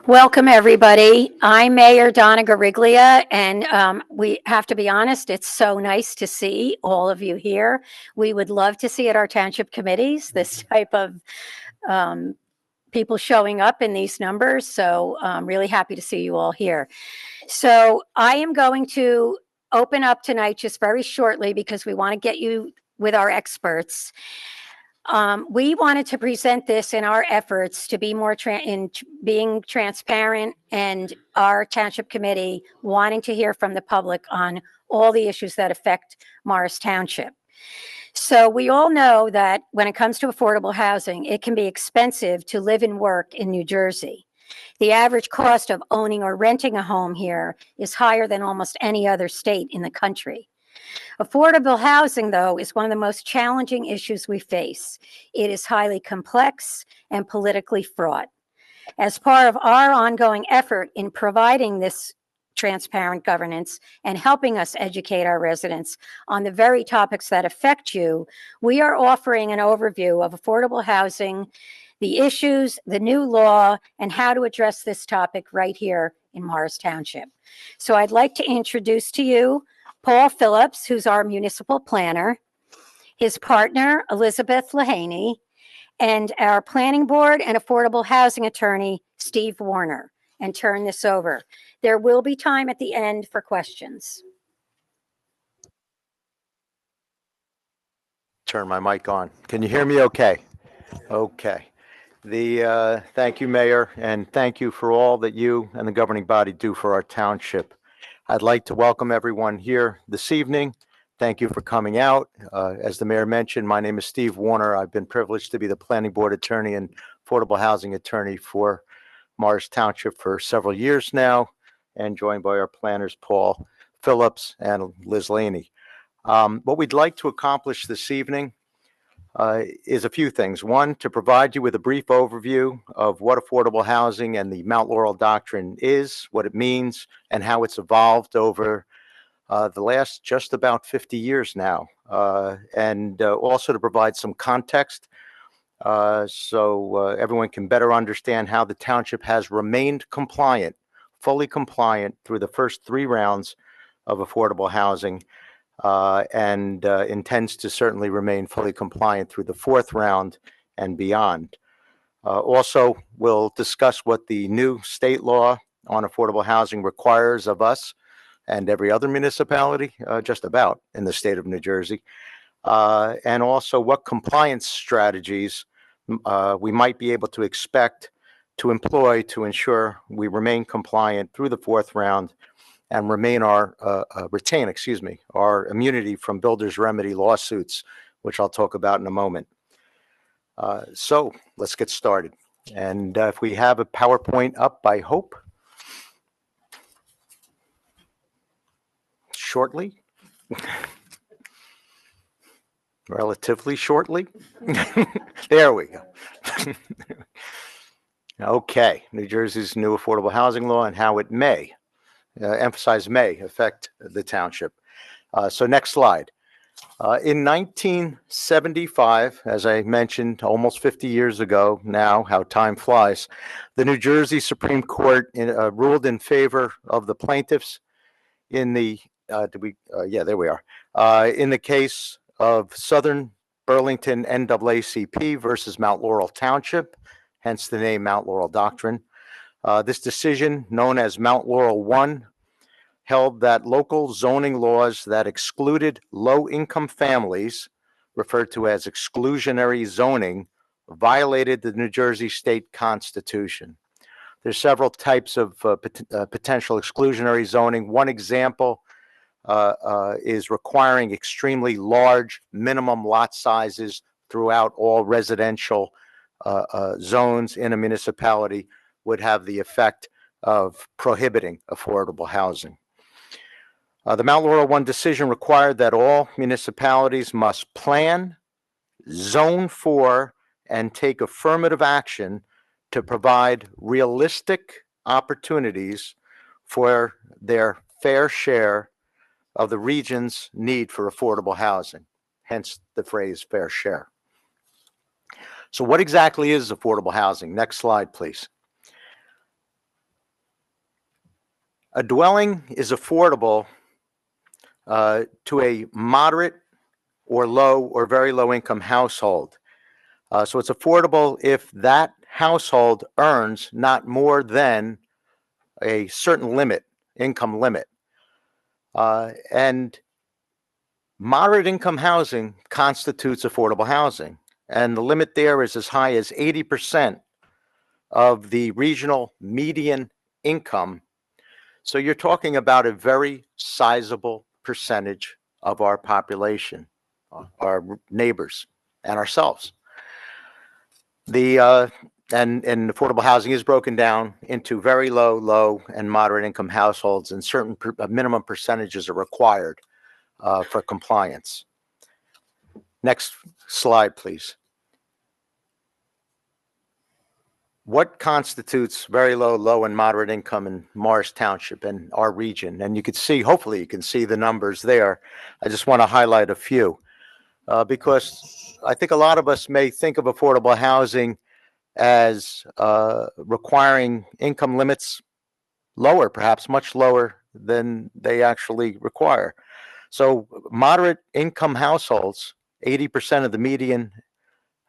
Welcome, everybody. I'm Mayor Donna Gariglia, and we have to be honest, it's so nice to see all of you here. We would love to see at our township committees this type of um, people showing up in these numbers, so I'm really happy to see you all here. So I am going to open up tonight just very shortly because we want to get you with our experts. We wanted to present this in our efforts to be more being transparent, and our township committee wanting to hear from the public on all the issues that affect Morris Township. So we all know that when it comes to affordable housing, it can be expensive to live and work in New Jersey. The average cost of owning or renting a home here is higher than almost any other state in the country. Affordable housing, though, is one of the most challenging issues we face. It is highly complex and politically fraught. As part of our ongoing effort in providing this transparent governance and helping us educate our residents on the very topics that affect you, we are offering an overview of affordable housing, the issues, the new law, and how to address this topic right here in Morris Township. So I'd like to introduce to you Paul Phillips, who's our municipal planner, his partner, Elizabeth Lahaney, and our planning board and affordable housing attorney, Steve Warner, and turn this over. There will be time at the end for questions. Turn my mic on. Can you hear me okay? Okay. Thank you, Mayor, and thank you for all that you and the governing body do for our township. I'd like to welcome everyone here this evening. Thank you for coming out. As the mayor mentioned, my name is Steve Warner. I've been privileged to be the planning board attorney and affordable housing attorney for Morris Township for several years now, and joined by our planners, Paul Phillips and Liz Laney. What we'd like to accomplish this evening is a few things. One, to provide you with a brief overview of what affordable housing and the Mount Laurel Doctrine is, what it means, and how it's evolved over the last just about 50 years now, and also to provide some context so everyone can better understand how the township has remained compliant, fully compliant through the first 3 rounds of affordable housing, and intends to certainly remain fully compliant through the 4th round and beyond. Also, we'll discuss what the new state law on affordable housing requires of us and every other municipality, just about, in the state of New Jersey, and also what compliance strategies we might be able to expect to employ to ensure we remain compliant through the 4th round and retain our immunity from builder's remedy lawsuits, which I'll talk about in a moment. So let's get started. And if we have a PowerPoint up, I hope, shortly, relatively shortly. There we go. Okay, New Jersey's new affordable housing law and how it may, emphasize may, affect the township. So next slide. In 1975, as I mentioned, almost 50 years ago now, how time flies, the New Jersey Supreme Court ruled in favor of the plaintiffs in the, there we are, in the case of Southern Burlington NAACP versus Mount Laurel Township, hence the name Mount Laurel Doctrine. This decision, known as Mount Laurel 1, held that local zoning laws that excluded low-income families, referred to as exclusionary zoning, violated the New Jersey State Constitution. There's several types of potential exclusionary zoning. One example is requiring extremely large minimum lot sizes throughout all residential zones in a municipality would have the effect of prohibiting affordable housing. The Mount Laurel 1 decision required that all municipalities must plan, zone for, and take affirmative action to provide realistic opportunities for their fair share of the region's need for affordable housing, hence the phrase fair share. So what exactly is affordable housing? Next slide, please. A dwelling is affordable to a moderate or low or very low income household. So it's affordable if that household earns not more than a certain limit, income limit. And moderate income housing constitutes affordable housing. And the limit there is as high as 80% of the regional median income. So you're talking about a very sizable percentage of our population, our neighbors, and ourselves. And affordable housing is broken down into very low, low, and moderate income households, and certain minimum percentages are required for compliance. Next slide, please. What constitutes very low, low, and moderate income in Morris Township and our region? And you can see, hopefully you can see the numbers there. I just want to highlight a few because I think a lot of us may think of affordable housing as requiring income limits lower, perhaps much lower than they actually require. So moderate income households, 80% of the median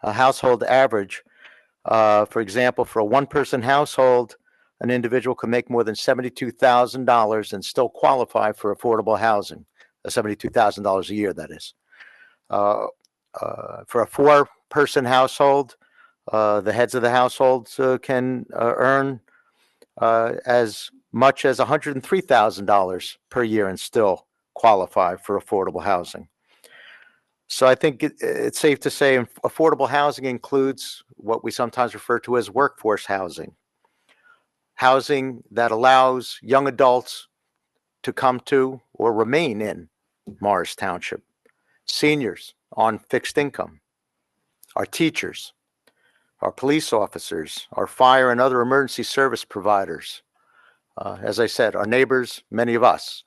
household average. For example, for a one-person household, an individual can make more than $72,000 and still qualify for affordable housing. $72,000 a year, that is. For a four-person household, the heads of the household can earn as much as $103,000 per year and still qualify for affordable housing. So I think it's safe to say affordable housing includes what we sometimes refer to as workforce housing, housing that allows young adults to come to or remain in Morris Township, seniors on fixed income, our teachers, our police officers, our fire and other emergency service providers. As I said, our neighbors, many of us,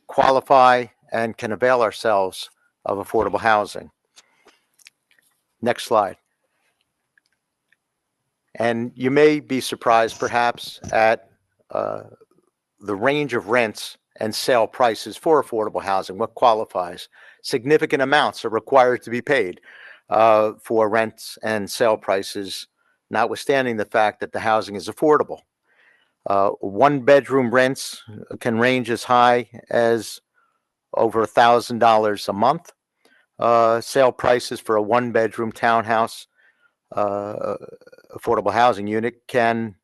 qualify and can avail ourselves of affordable housing. Next slide. And you may be surprised perhaps at the range of rents and sale prices for affordable housing, what qualifies. Significant amounts are required to be paid for rents and sale prices, notwithstanding the fact that the housing is affordable. One-bedroom rents can range as high as over $1,000 a month. Sale prices for a one-bedroom townhouse affordable housing unit can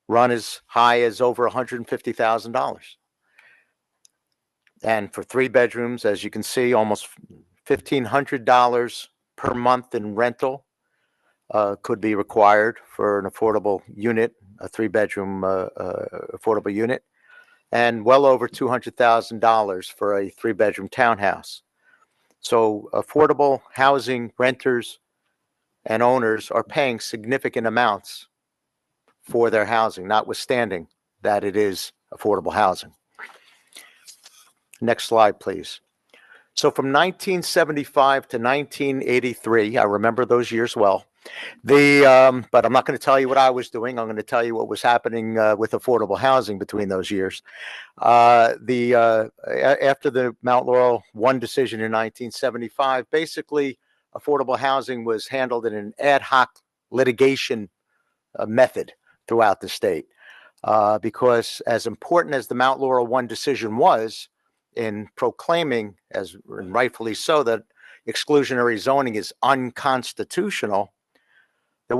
run as high as over $150,000. And for three bedrooms, as you can see, almost $1,500 per month in rental could be required for an affordable unit, a three-bedroom affordable unit, and well over $200,000 for a three-bedroom townhouse. So affordable housing renters and owners are paying significant amounts for their housing, notwithstanding that it is affordable housing. Next slide, please. So from 1975 to 1983, I remember those years well. But I'm not going to tell you what I was doing. I'm going to tell you what was happening with affordable housing between those years. After the Mount Laurel 1 decision in 1975, basically affordable housing was handled in an ad hoc litigation method throughout the state. Because as important as the Mount Laurel 1 decision was in proclaiming, as and rightfully so, that exclusionary zoning is unconstitutional, there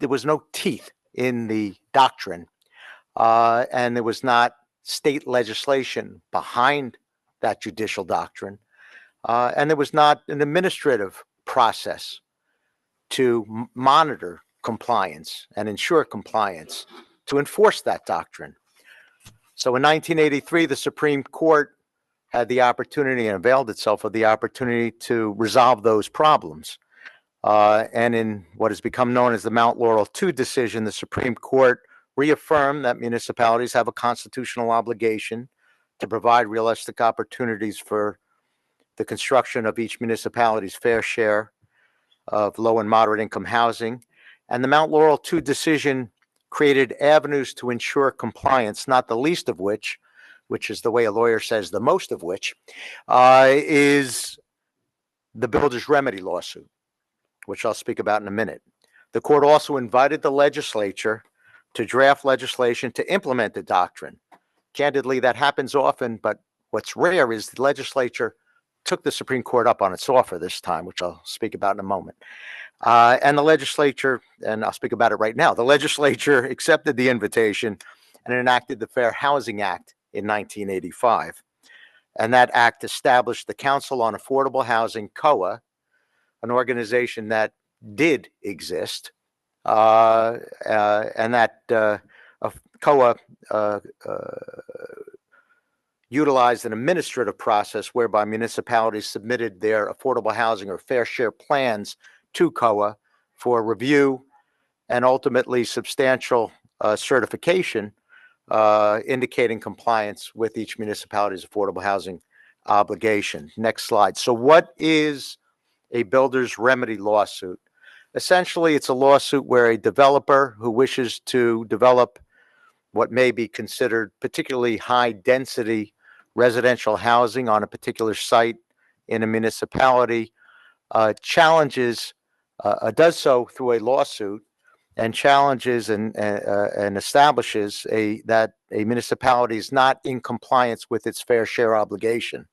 was no teeth in the doctrine, and there was not state legislation behind that judicial doctrine, and there was not an administrative process to monitor compliance and ensure compliance to enforce that doctrine. So in 1983, the Supreme Court had the opportunity and availed itself of the opportunity to resolve those problems. And in what has become known as the Mount Laurel 2 decision, the Supreme Court reaffirmed that municipalities have a constitutional obligation to provide realistic opportunities for the construction of each municipality's fair share of low and moderate income housing. And the Mount Laurel 2 decision created avenues to ensure compliance, not the least of which is the way a lawyer says the most of which, is the builder's remedy lawsuit, which I'll speak about in a minute. The court also invited the legislature to draft legislation to implement the doctrine. Candidly, that happens often, but what's rare is the legislature took the Supreme Court up on its offer this time, which I'll speak about in a moment. And the legislature, and I'll speak about it right now, the legislature accepted the invitation and enacted the Fair Housing Act in 1985. And that act established the Council on Affordable Housing, COA, an organization that did exist, and that COA utilized an administrative process whereby municipalities submitted their affordable housing or fair share plans to COA for review and ultimately substantial certification, indicating compliance with each municipality's affordable housing obligation. Next slide. So what is a builder's remedy lawsuit? Essentially, it's a lawsuit where a developer who wishes to develop what may be considered particularly high density residential housing on a particular site in a municipality challenges, does so through a lawsuit, and challenges and establishes that a municipality is not in compliance with its fair share obligation.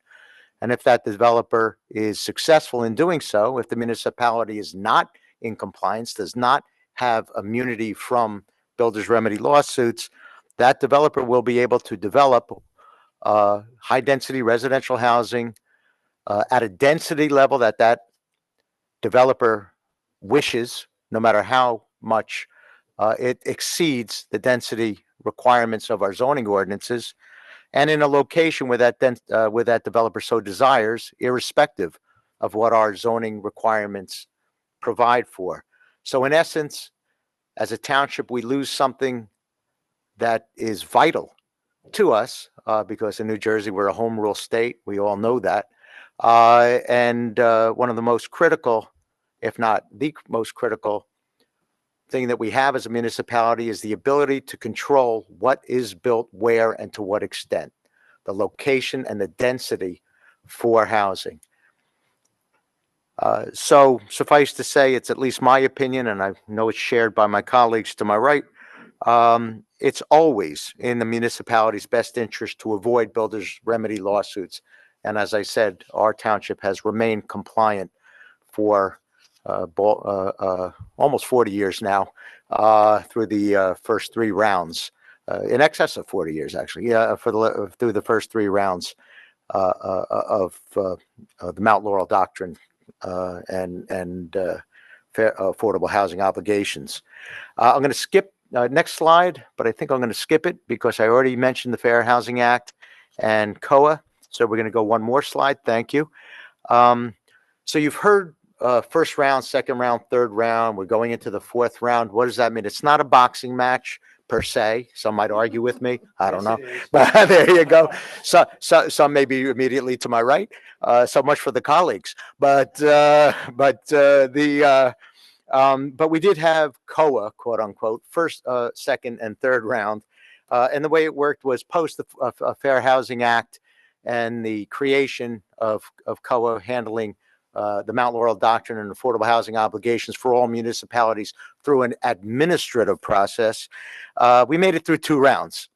And if that developer is successful in doing so, if the municipality is not in compliance, does not have immunity from builder's remedy lawsuits, that developer will be able to develop high density residential housing at a density level that developer wishes, no matter how much it exceeds the density requirements of our zoning ordinances, and in a location where that developer so desires, irrespective of what our zoning requirements provide for. So in essence, as a township, we lose something that is vital to us, because in New Jersey, we're a home rule state. We all know that. And one of the most critical, if not the most critical thing that we have as a municipality is the ability to control what is built where and to what extent, the location and the density for housing. So suffice to say, it's at least my opinion, and I know it's shared by my colleagues to my right, it's always in the municipality's best interest to avoid builders' remedy lawsuits. And as I said, our township has remained compliant for almost 40 years now, through the first three rounds, in excess of 40 years, actually, through the first three rounds of the Mount Laurel Doctrine and fair, affordable housing obligations. I'm going to skip next slide, but I think I'm going to skip it because I already mentioned the Fair Housing Act and COA. So we're going to go one more slide. Thank you. So you've heard first round, second round, third round. We're going into the fourth round. What does that mean? It's not a boxing match per se. Some might argue with me. I don't know. But there you go. So some may be immediately to my right. So much for the colleagues. But we did have COA, quote unquote, first, second, and third round. And the way it worked was post the Fair Housing Act and the creation of COA handling the Mount Laurel Doctrine and affordable housing obligations for all municipalities through an administrative process. We made it through two rounds.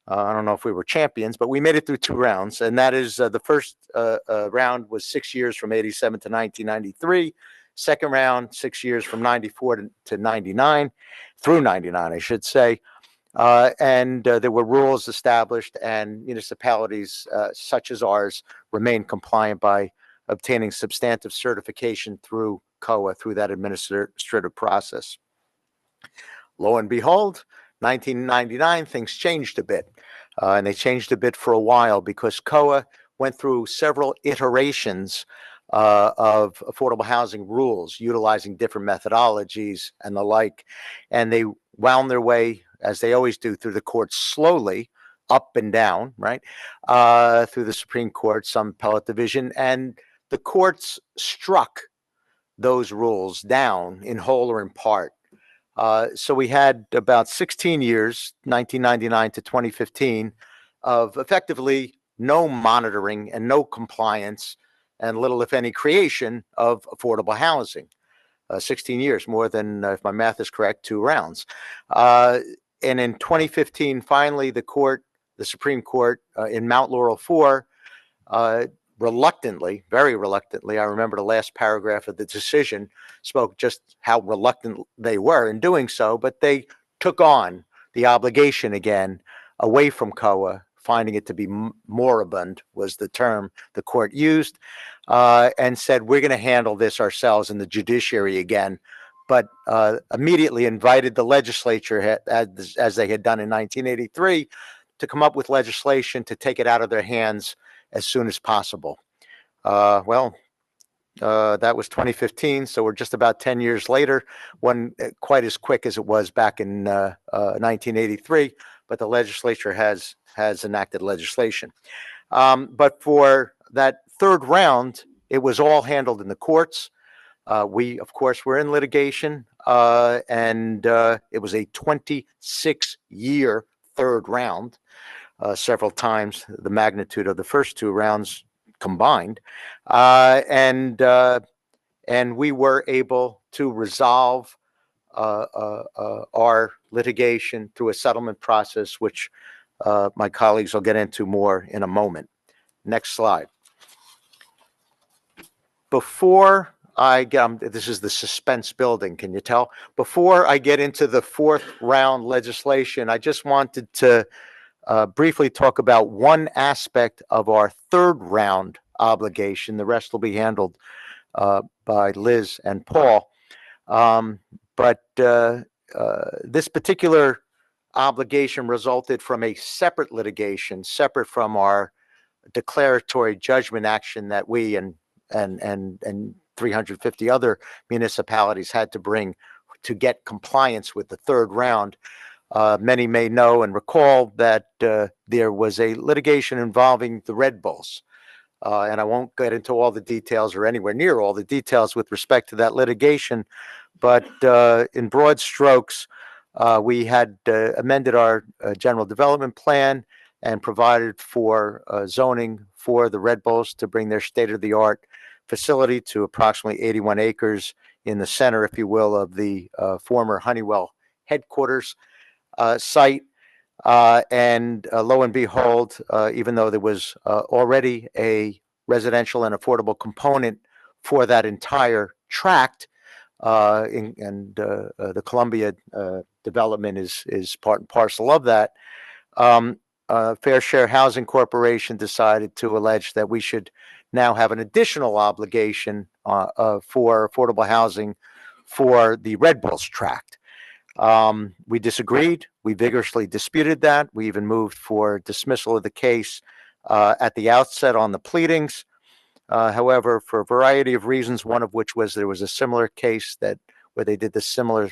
I don't know if we were champions, but we made it through two rounds. And that is the first round was 6 years from 87 to 1993. Second round, 6 years from 94 to 99, through 99, I should say. And there were rules established, and municipalities such as ours remain compliant by obtaining substantive certification through COA, through that administrative process. Lo and behold, 1999, things changed a bit. And they changed a bit for a while because COA went through several iterations of affordable housing rules, utilizing different methodologies and the like. And they wound their way, as they always do, through the courts slowly, up and down, right? Through the Supreme Court, some appellate division, and the courts struck those rules down in whole or in part. So we had about 16 years, 1999 to 2015, of effectively no monitoring and no compliance and little, if any, creation of affordable housing. 16 years, more than, if my math is correct, 2 rounds. And in 2015, finally, the Supreme Court in Mount Laurel 4, reluctantly, very reluctantly, I remember the last paragraph of the decision spoke just how reluctant they were in doing so, but they took on the obligation again away from COA, finding it to be moribund was the term the court used, and said, we're going to handle this ourselves in the judiciary again, but immediately invited the legislature, as they had done in 1983, to come up with legislation to take it out of their hands as soon as possible. That was 2015, so we're just about 10 years later, one quite as quick as it was back in 1983, but the legislature has enacted legislation. But for that third round, it was all handled in the courts. We, of course, were in litigation, and it was a 26-year third round. Several times the magnitude of the first 2 rounds combined, and we were able to resolve our litigation through a settlement process, which my colleagues will get into more in a moment. Next slide. Before I get, this is the suspense building, can you tell? Before I get into the 4th round legislation, I just wanted to briefly talk about one aspect of our 3rd round obligation. The rest will be handled by Liz and Paul. But this particular obligation resulted from a separate litigation, separate from our declaratory judgment action that we and 350 other municipalities had to bring to get compliance with the 3rd round. Many may know and recall that there was a litigation involving the Red Bulls. And I won't get into all the details or anywhere near all the details with respect to that litigation. But in broad strokes, we had amended our general development plan and provided for zoning for the Red Bulls to bring their state-of-the-art facility to approximately 81 acres in the center, if you will, of the former Honeywell headquarters site. And lo and behold, even though there was already a residential and affordable component for that entire tract, the Columbia development is part and parcel of that, Fair Share Housing Corporation decided to allege that we should now have an additional obligation for affordable housing for the Red Bulls tract. We disagreed. We vigorously disputed that. We even moved for dismissal of the case at the outset on the pleadings. However, for a variety of reasons, one of which was there was a similar case where they took a similar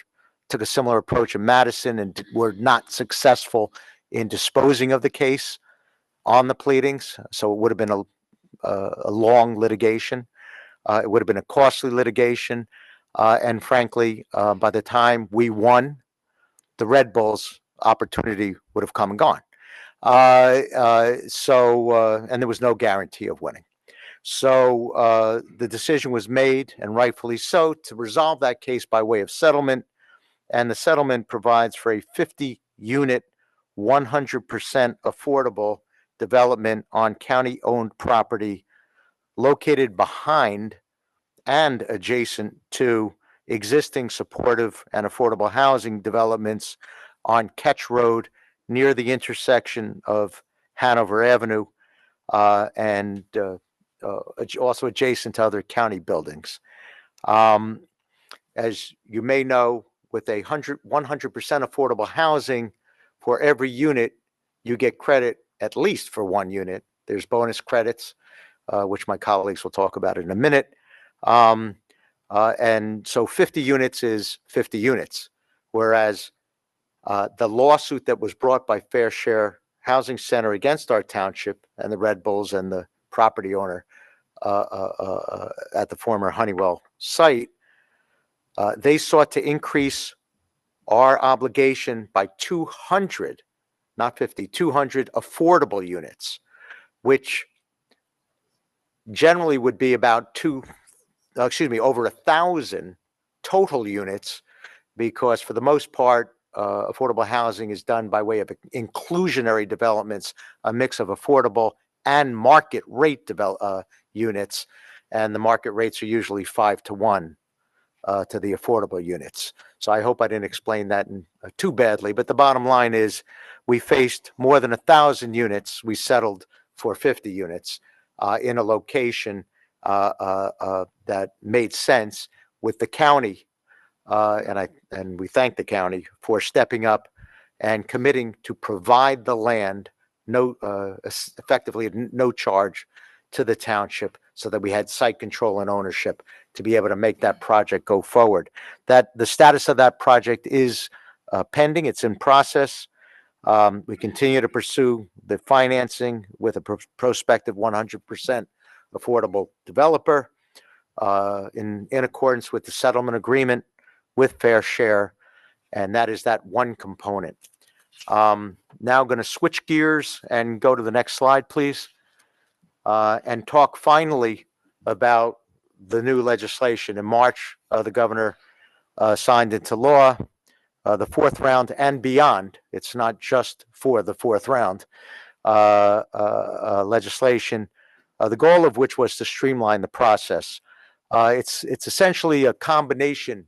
approach in Madison and were not successful in disposing of the case on the pleadings. So it would have been a long litigation. It would have been a costly litigation. And frankly, by the time we won, the Red Bulls opportunity would have come and gone. And there was no guarantee of winning. So the decision was made, and rightfully so, to resolve that case by way of settlement. And the settlement provides for a 50-unit, 100% affordable development on county-owned property located behind and adjacent to existing supportive and affordable housing developments on Ketch Road near the intersection of Hanover Avenue and also adjacent to other county buildings. As you may know, with 100% affordable housing, for every unit, you get credit at least for 1 unit. There's bonus credits, which my colleagues will talk about in a minute. And so 50 units is 50 units, whereas the lawsuit that was brought by Fair Share Housing Center against our township and the Red Bulls and the property owner at the former Honeywell site, they sought to increase our obligation by 200, not 50, 200 affordable units, which generally would be about over 1,000 total units, because for the most part, affordable housing is done by way of inclusionary developments, a mix of affordable and market rate units, and the market rates are usually 5-to-1 to the affordable units. So I hope I didn't explain that too badly, but the bottom line is we faced more than 1,000 units. We settled for 50 units in a location that made sense with the county, and we thank the county for stepping up and committing to provide the land, effectively at no charge to the township, so that we had site control and ownership to be able to make that project go forward. That the status of that project is pending. It's in process. We continue to pursue the financing with a prospective 100% affordable developer in accordance with the settlement agreement with Fair Share, and that is that one component. Now going to switch gears and go to the next slide, please, and talk finally about the new legislation. In March, the governor signed into law the fourth round and beyond. It's not just for the fourth round legislation, the goal of which was to streamline the process. It's essentially a combination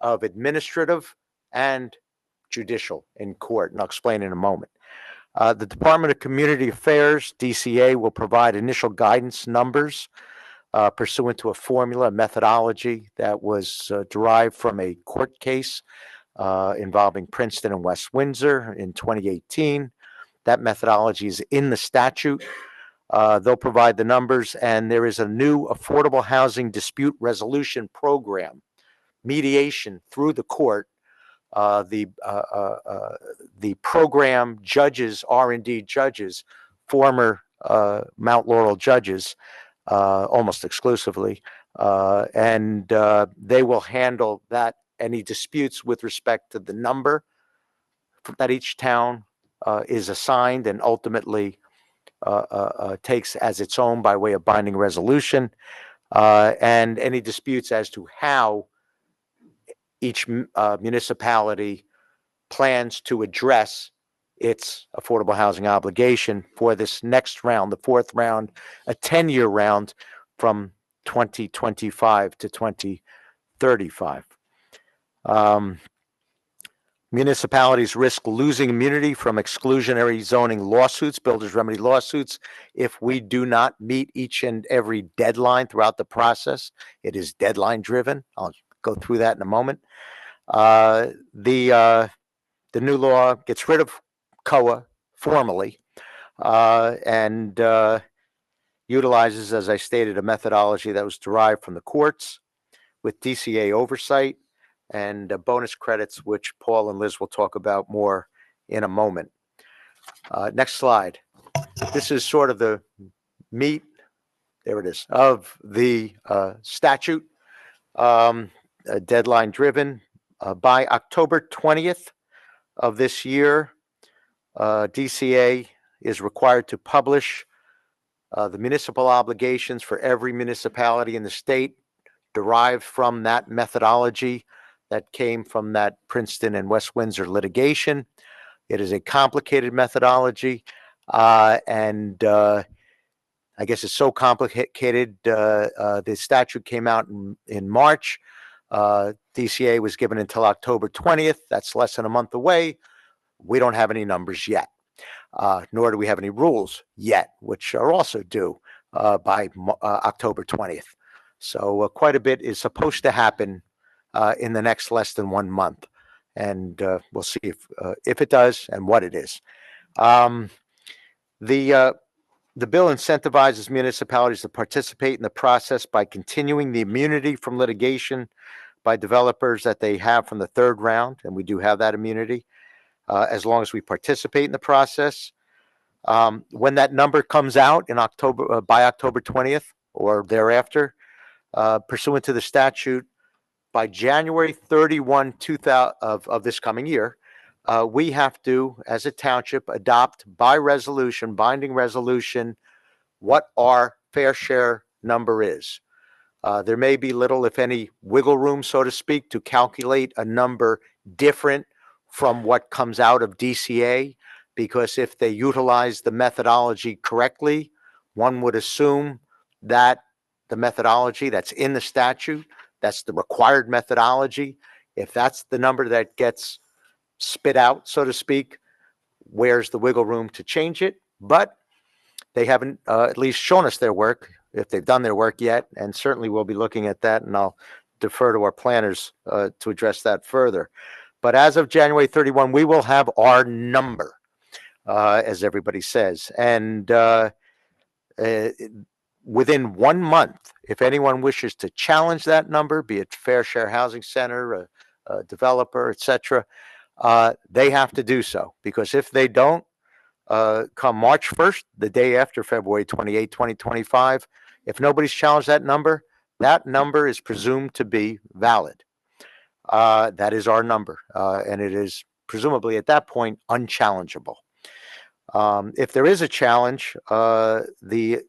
of administrative and judicial in court, and I'll explain in a moment. The Department of Community Affairs, DCA, will provide initial guidance numbers pursuant to a formula, methodology that was derived from a court case involving Princeton and West Windsor in 2018. That methodology is in the statute. They'll provide the numbers, and there is a new affordable housing dispute resolution program, mediation through the court. The program judges are indeed judges, former Mount Laurel judges, almost exclusively, and they will handle any disputes with respect to the number that each town is assigned and ultimately takes as its own by way of binding resolution, and any disputes as to how each municipality plans to address its affordable housing obligation for this next round, the fourth round, a 10-year round from 2025 to 2035. Municipalities risk losing immunity from exclusionary zoning lawsuits, builders remedy lawsuits, if we do not meet each and every deadline throughout the process. It is deadline driven. I'll go through that in a moment. The new law gets rid of COA formally and utilizes, as I stated, a methodology that was derived from the courts with DCA oversight and bonus credits, which Paul and Liz will talk about more in a moment. Next slide. This is sort of the meat, there it is, of the statute, deadline driven. By October 20th of this year, DCA is required to publish the municipal obligations for every municipality in the state derived from that methodology that came from that Princeton and West Windsor litigation. It is a complicated methodology, and I guess it's so complicated. The statute came out in March. DCA was given until October 20th. That's less than a month away. We don't have any numbers yet, nor do we have any rules yet, which are also due by October 20th. So quite a bit is supposed to happen in the next less than 1 month, and we'll see if it does and what it is. The bill incentivizes municipalities to participate in the process by continuing the immunity from litigation by developers that they have from the third round, and we do have that immunity as long as we participate in the process. When that number comes out in October, by October 20th, or thereafter, pursuant to the statute, by January 31, 2000 of this coming year, we have to, as a township, adopt by resolution, binding resolution, what our fair share number is. There may be little, if any, wiggle room, so to speak, to calculate a number different from what comes out of DCA, because if they utilize the methodology correctly, one would assume that the methodology that's in the statute, that's the required methodology, if that's the number that gets spit out, so to speak, where's the wiggle room to change it? But they haven't at least shown us their work, if they've done their work yet, and certainly we'll be looking at that, and I'll defer to our planners to address that further. But as of January 31, we will have our number, as everybody says. And within 1 month, if anyone wishes to challenge that number, be it Fair Share Housing Center, a developer, etc., they have to do so. Because if they don't, come March 1st, the day after February 28, 2025, if nobody's challenged that number is presumed to be valid. That is our number, and it is presumably at that point unchallengeable. If there is a challenge, the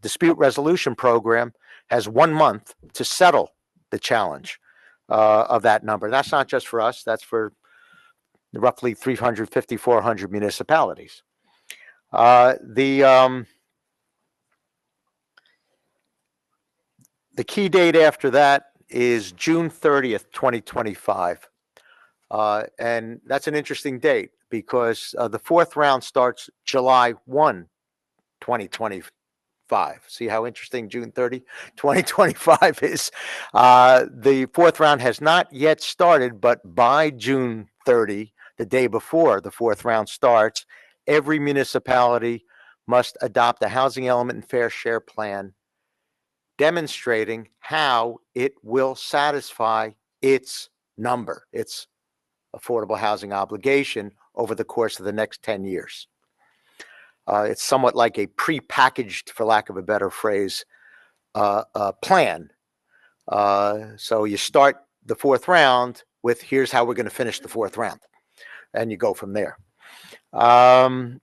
dispute resolution program has 1 month to settle the challenge of that number. That's not just for us, that's for roughly 350, 400 municipalities. The key date after that is June 30th, 2025. And that's an interesting date because the fourth round starts July 1, 2025. See how interesting June 30, 2025 is? The fourth round has not yet started, but by June 30, the day before the fourth round starts, every municipality must adopt a housing element and fair share plan demonstrating how it will satisfy its number, its affordable housing obligation over the course of the next 10 years. It's somewhat like a prepackaged, for lack of a better phrase, plan. So you start the fourth round with here's how we're going to finish the fourth round, and you go from there. After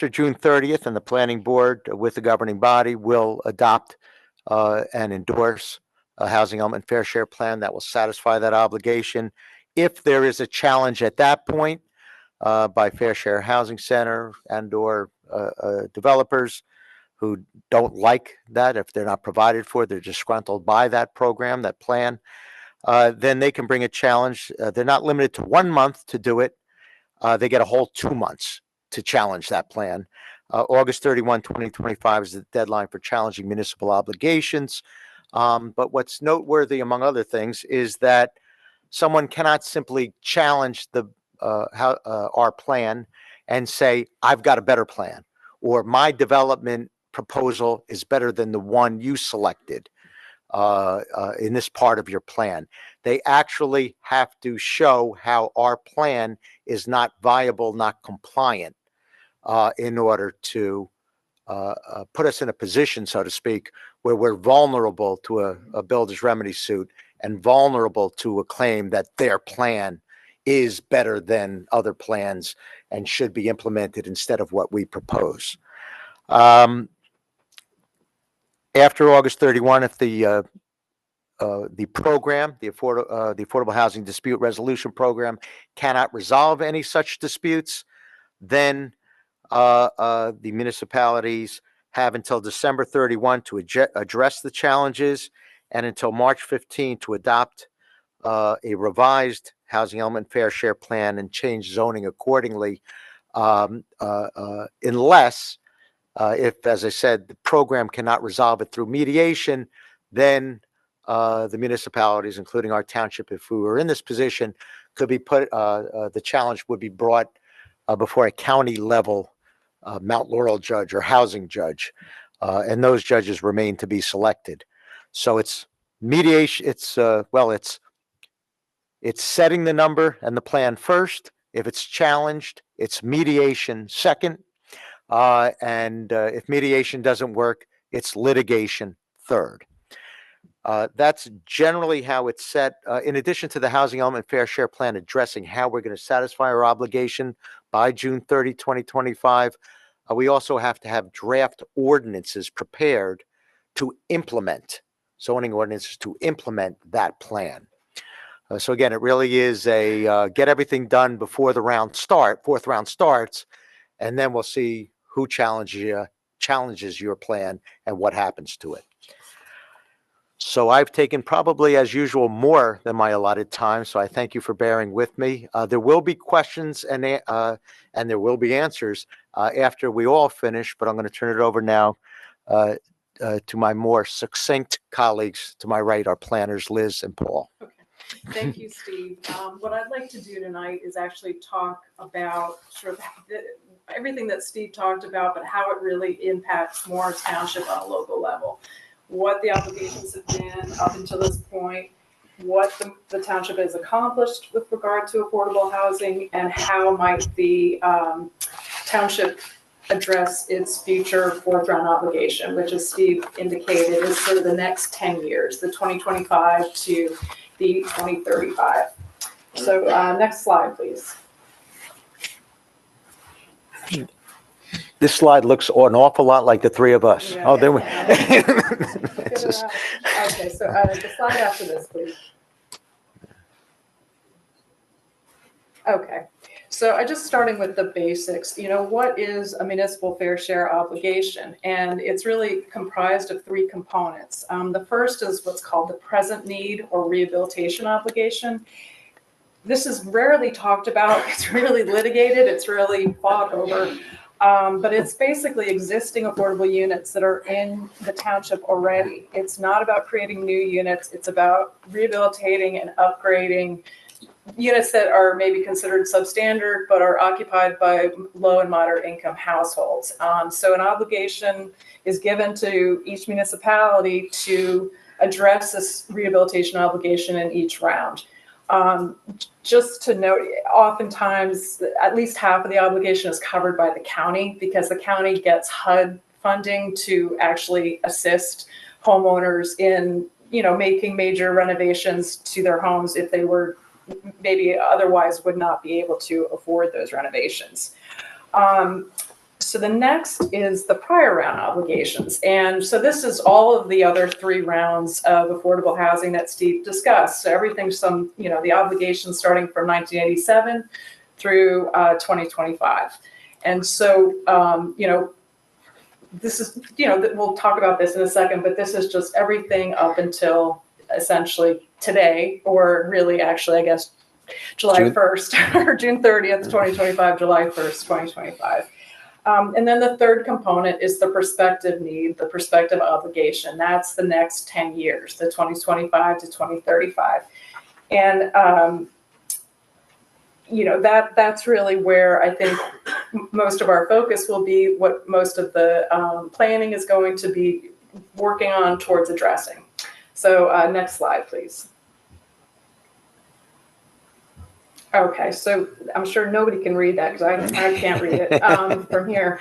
June 30th, and the planning board with the governing body will adopt and endorse a housing element fair share plan that will satisfy that obligation. If there is a challenge at that point by Fair Share Housing Center and or developers who don't like that, if they're not provided for, they're disgruntled by that program, that plan, then they can bring a challenge. They're not limited to 1 month to do it. They get a whole 2 months to challenge that plan. August 31, 2025 is the deadline for challenging municipal obligations. But what's noteworthy, among other things, is that someone cannot simply challenge our plan and say, I've got a better plan, or my development proposal is better than the one you selected in this part of your plan. They actually have to show how our plan is not viable, not compliant, in order to put us in a position, so to speak, where we're vulnerable to a builder's remedy suit and vulnerable to a claim that their plan is better than other plans and should be implemented instead of what we propose. After August 31, if the program, the Affordable Housing Dispute Resolution Program, cannot resolve any such disputes, then the municipalities have until December 31 to address the challenges and until March 15 to adopt a revised housing element fair share plan and change zoning accordingly, unless, if, as I said, the program cannot resolve it through mediation, then the municipalities, including our township, if we were in this position, could be put, the challenge would be brought before a county level Mount Laurel judge or housing judge, and those judges remain to be selected. So it's mediation. It's setting the number and the plan first. If it's challenged, it's mediation second. And if mediation doesn't work, it's litigation third. That's generally how it's set. In addition to the Housing Element Fair Share Plan addressing how we're going to satisfy our obligation by June 30, 2025, we also have to have draft ordinances prepared to implement, zoning ordinances to implement that plan. So again, it really is a get everything done before the fourth round starts, and then we'll see who challenges your plan and what happens to it. So I've taken probably, as usual, more than my allotted time. So I thank you for bearing with me. There will be questions and there will be answers after we all finish. But I'm going to turn it over now to my more succinct colleagues. To my right, our planners, Liz and Paul. Okay. Thank you, Steve. What I'd like to do tonight is actually talk about sort of everything that Steve talked about, but how it really impacts Morris Township on a local level. What the obligations have been up until this point, what the township has accomplished with regard to affordable housing, and how might the township address its future fourth round obligation, which, as Steve indicated, is sort of the next 10 years, the 2025 to the 2035. So next slide, please. This slide looks an awful lot like the three of us. Yeah. Oh, then we. Okay, so the slide after this, please. Okay, so I just starting with the basics. What is a municipal fair share obligation? And it's really comprised of three components. The first is what's called the present need or rehabilitation obligation. This is rarely talked about. It's really litigated. It's really fought over. But it's basically existing affordable units that are in the township already. It's not about creating new units. It's about rehabilitating and upgrading units that are maybe considered substandard, but are occupied by low and moderate income households. So an obligation is given to each municipality to address this rehabilitation obligation in each round. Just to note, oftentimes at least half of the obligation is covered by the county because the county gets HUD funding to actually assist homeowners in, making major renovations to their homes if they were maybe otherwise would not be able to afford those renovations. So the next is the prior round obligations. And so this is all of the other three rounds of affordable housing that Steve discussed. So everything's the obligations starting from 1987 through 2025. And so, this is, we'll talk about this in a second, but this is just everything up until essentially today, or really actually, I guess, July 1st or June 30th, 2025, July 1st, 2025. And then the third component is the prospective need, the prospective obligation. That's the next 10 years, the 2025 to 2035. And, that's really where I think most of our focus will be, what most of the planning is going to be working on towards addressing. So next slide, please. Okay, so I'm sure nobody can read that because I can't read it from here.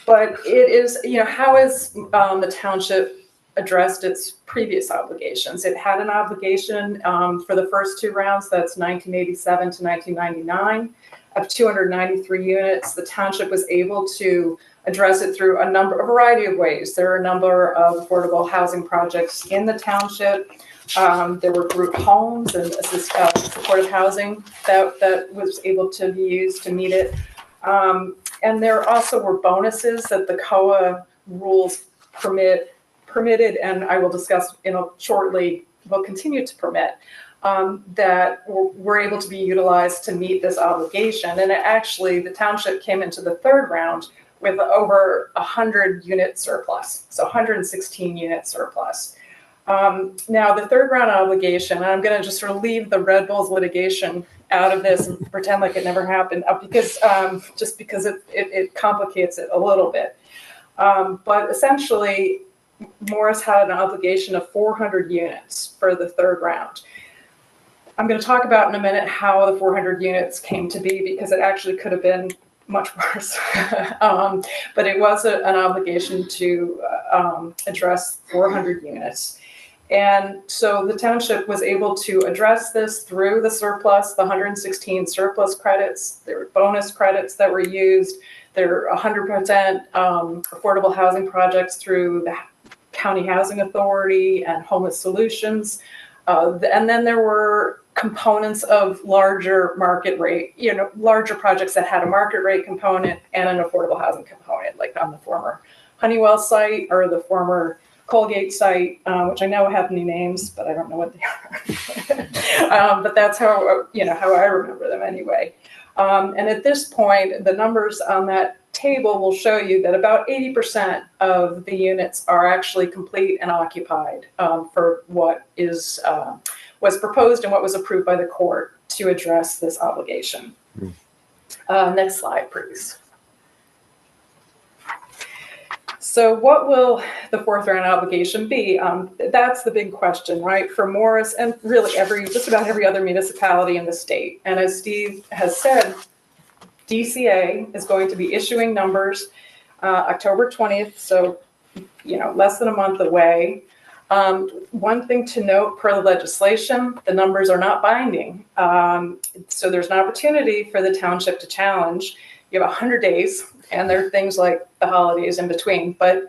But it is, how has the township addressed its previous obligations? It had an obligation for the first two rounds, that's 1987 to 1999, of 293 units. The township was able to address it through a variety of ways. There are a number of affordable housing projects in the township. There were group homes and supportive housing that was able to be used to meet it. And there also were bonuses that the COA rules permitted, and I will discuss shortly, will continue to permit, that were able to be utilized to meet this obligation. And the township came into the third round with over 100 unit surplus, so 116 unit surplus. Now, the third round obligation, and I'm going to just sort of leave the Red Bulls litigation out of this and pretend like it never happened, because it complicates it a little bit. But essentially, Morris had an obligation of 400 units for the third round. I'm going to talk about in a minute how the 400 units came to be, because it actually could have been much worse. But it was an obligation to address 400 units. And so the township was able to address this through the surplus, the 116 surplus credits. There were bonus credits that were used. There are 100% affordable housing projects through the County Housing Authority and Homeless Solutions. And then there were components of larger market rate, larger projects that had a market rate component and an affordable housing component, like on the former Honeywell site or the former Colgate site, which I know have new names, but I don't know what they are. But that's how I remember them anyway. And at this point, the numbers on that table will show you that about 80% of the units are actually complete and occupied for what was proposed and what was approved by the court to address this obligation. Next slide, please. So what will the fourth round obligation be? That's the big question, right? For Morris and really just about every other municipality in the state. And as Steve has said, DCA is going to be issuing numbers October 20th, so less than a month away. One thing to note per the legislation, the numbers are not binding. So there's an opportunity for the township to challenge. You have 100 days, and there are things like the holidays in between. But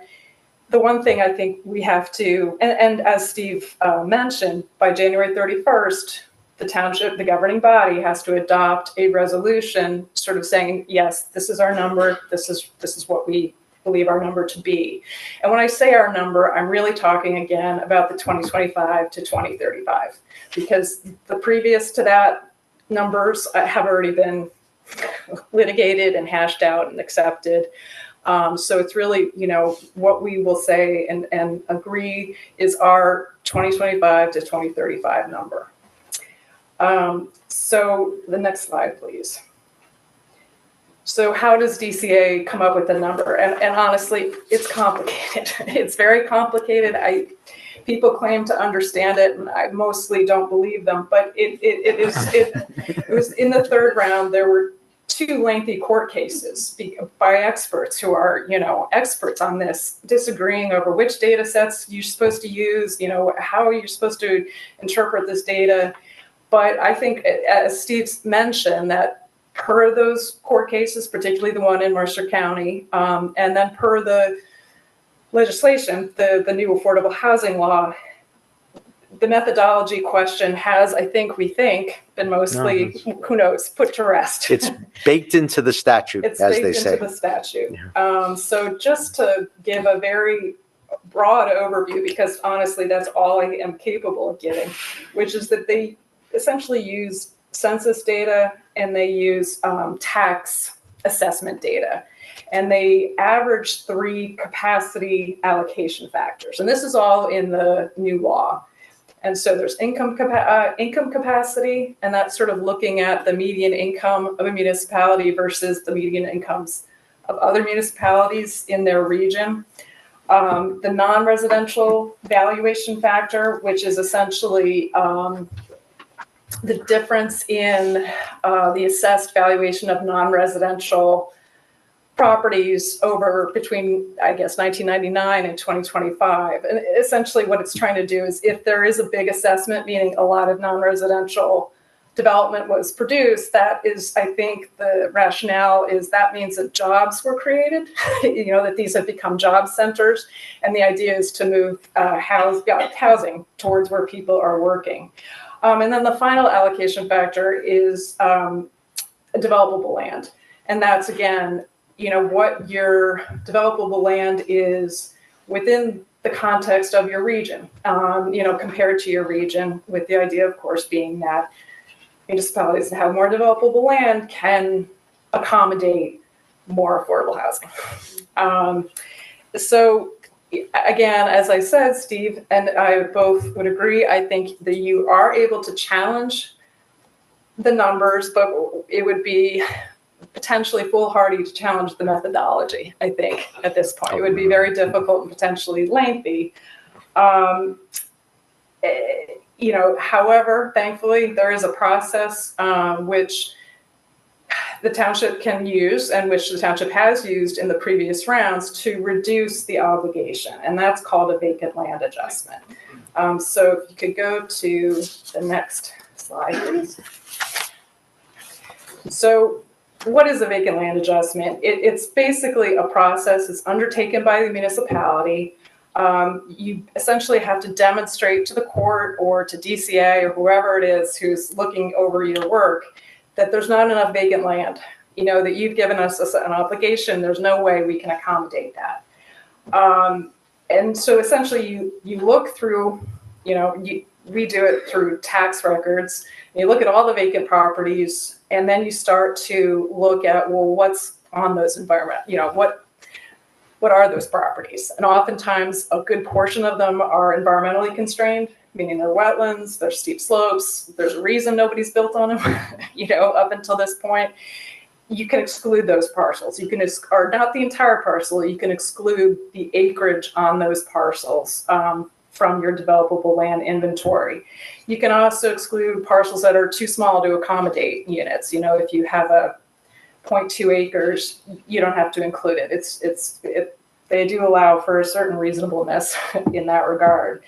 the one thing I think we have to, and as Steve mentioned, by January 31st, the township, the governing body, has to adopt a resolution sort of saying, yes, this is our number, this is what we believe our number to be. And when I say our number, I'm really talking again about the 2025 to 2035, because the previous to that numbers have already been litigated and hashed out and accepted. So it's really, what we will say and agree is our 2025 to 2035 number. So the next slide, please. So how does DCA come up with the number? And honestly, it's complicated. It's very complicated. People claim to understand it, and I mostly don't believe them. But it was in the third round. There were 2 lengthy court cases by experts who are, experts on this, disagreeing over which data sets you're supposed to use, how you're supposed to interpret this data. But I think, as Steve's mentioned, that per those court cases, particularly the one in Mercer County, and then per the legislation, the new affordable housing law, the methodology question has, we think, been mostly, who knows, put to rest. It's baked into the statute, as they say. It's baked into the statute. Yeah. So just to give a very broad overview, because honestly, that's all I am capable of giving, which is that they essentially use census data and they use tax assessment data. And they average 3 capacity allocation factors. And this is all in the new law. And so there's income capacity, and that's sort of looking at the median income of a municipality versus the median incomes of other municipalities in their region. The non-residential valuation factor, which is essentially the difference in the assessed valuation of non-residential properties between 1999 and 2025. And essentially what it's trying to do is, if there is a big assessment, meaning a lot of non-residential development was produced, that is, I think the rationale is that means that jobs were created, that these have become job centers. And the idea is to move housing towards where people are working. And then the final allocation factor is developable land. And that's, again, what your developable land is within the context of your region, compared to your region, with the idea, of course, being that municipalities that have more developable land can accommodate more affordable housing. So again, as I said, Steve and I both would agree, I think that you are able to challenge the numbers, but it would be potentially foolhardy to challenge the methodology, I think, at this point. It would be very difficult and potentially lengthy. However, thankfully, there is a process which the township can use, and which the township has used in the previous rounds, to reduce the obligation, and that's called a vacant land adjustment. So if you could go to the next slide, please. So what is a vacant land adjustment? It's basically a process that's undertaken by the municipality. You essentially have to demonstrate to the court or to DCA or whoever it is who's looking over your work that there's not enough vacant land, that you've given us an obligation. There's no way we can accommodate that. And so essentially you look through, we do it through tax records. You look at all the vacant properties, and then you start to look at, well, what's on those what are those properties? And oftentimes a good portion of them are environmentally constrained, meaning they're wetlands, they're steep slopes. There's a reason nobody's built on them, up until this point. You can exclude those parcels. You can, or not the entire parcel, you can exclude the acreage on those parcels from your developable land inventory. You can also exclude parcels that are too small to accommodate units. If you have a 0.2 acres, you don't have to include it. They do allow for a certain reasonableness in that regard.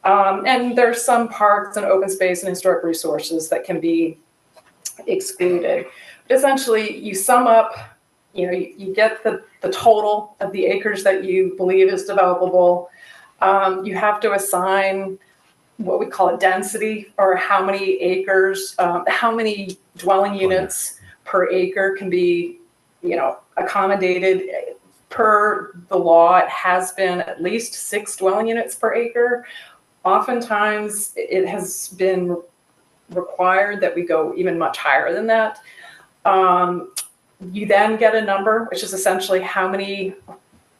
And there's some parks and open space and historic resources that can be excluded. But essentially, you sum up, you get the total of the acres that you believe is developable. You have to assign what we call a density, or how many acres, how many dwelling units per acre can be, accommodated. Per the law, it has been at least 6 dwelling units per acre. Oftentimes, it has been required that we go even much higher than that. You then get a number, which is essentially how many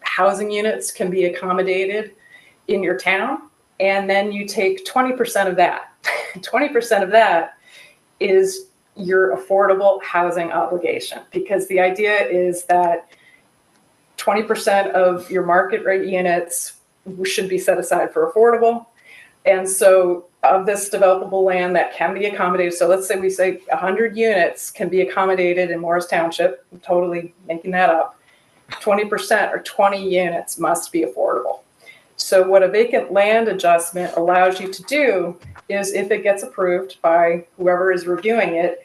housing units can be accommodated in your town. And then you take 20% of that. 20% of that is your affordable housing obligation, because the idea is that 20% of your market rate units should be set aside for affordable. And so of this developable land that can be accommodated, so let's say we say 100 units can be accommodated in Morris Township, I'm totally making that up, 20% or 20 units must be affordable. So what a vacant land adjustment allows you to do is, if it gets approved by whoever is reviewing it,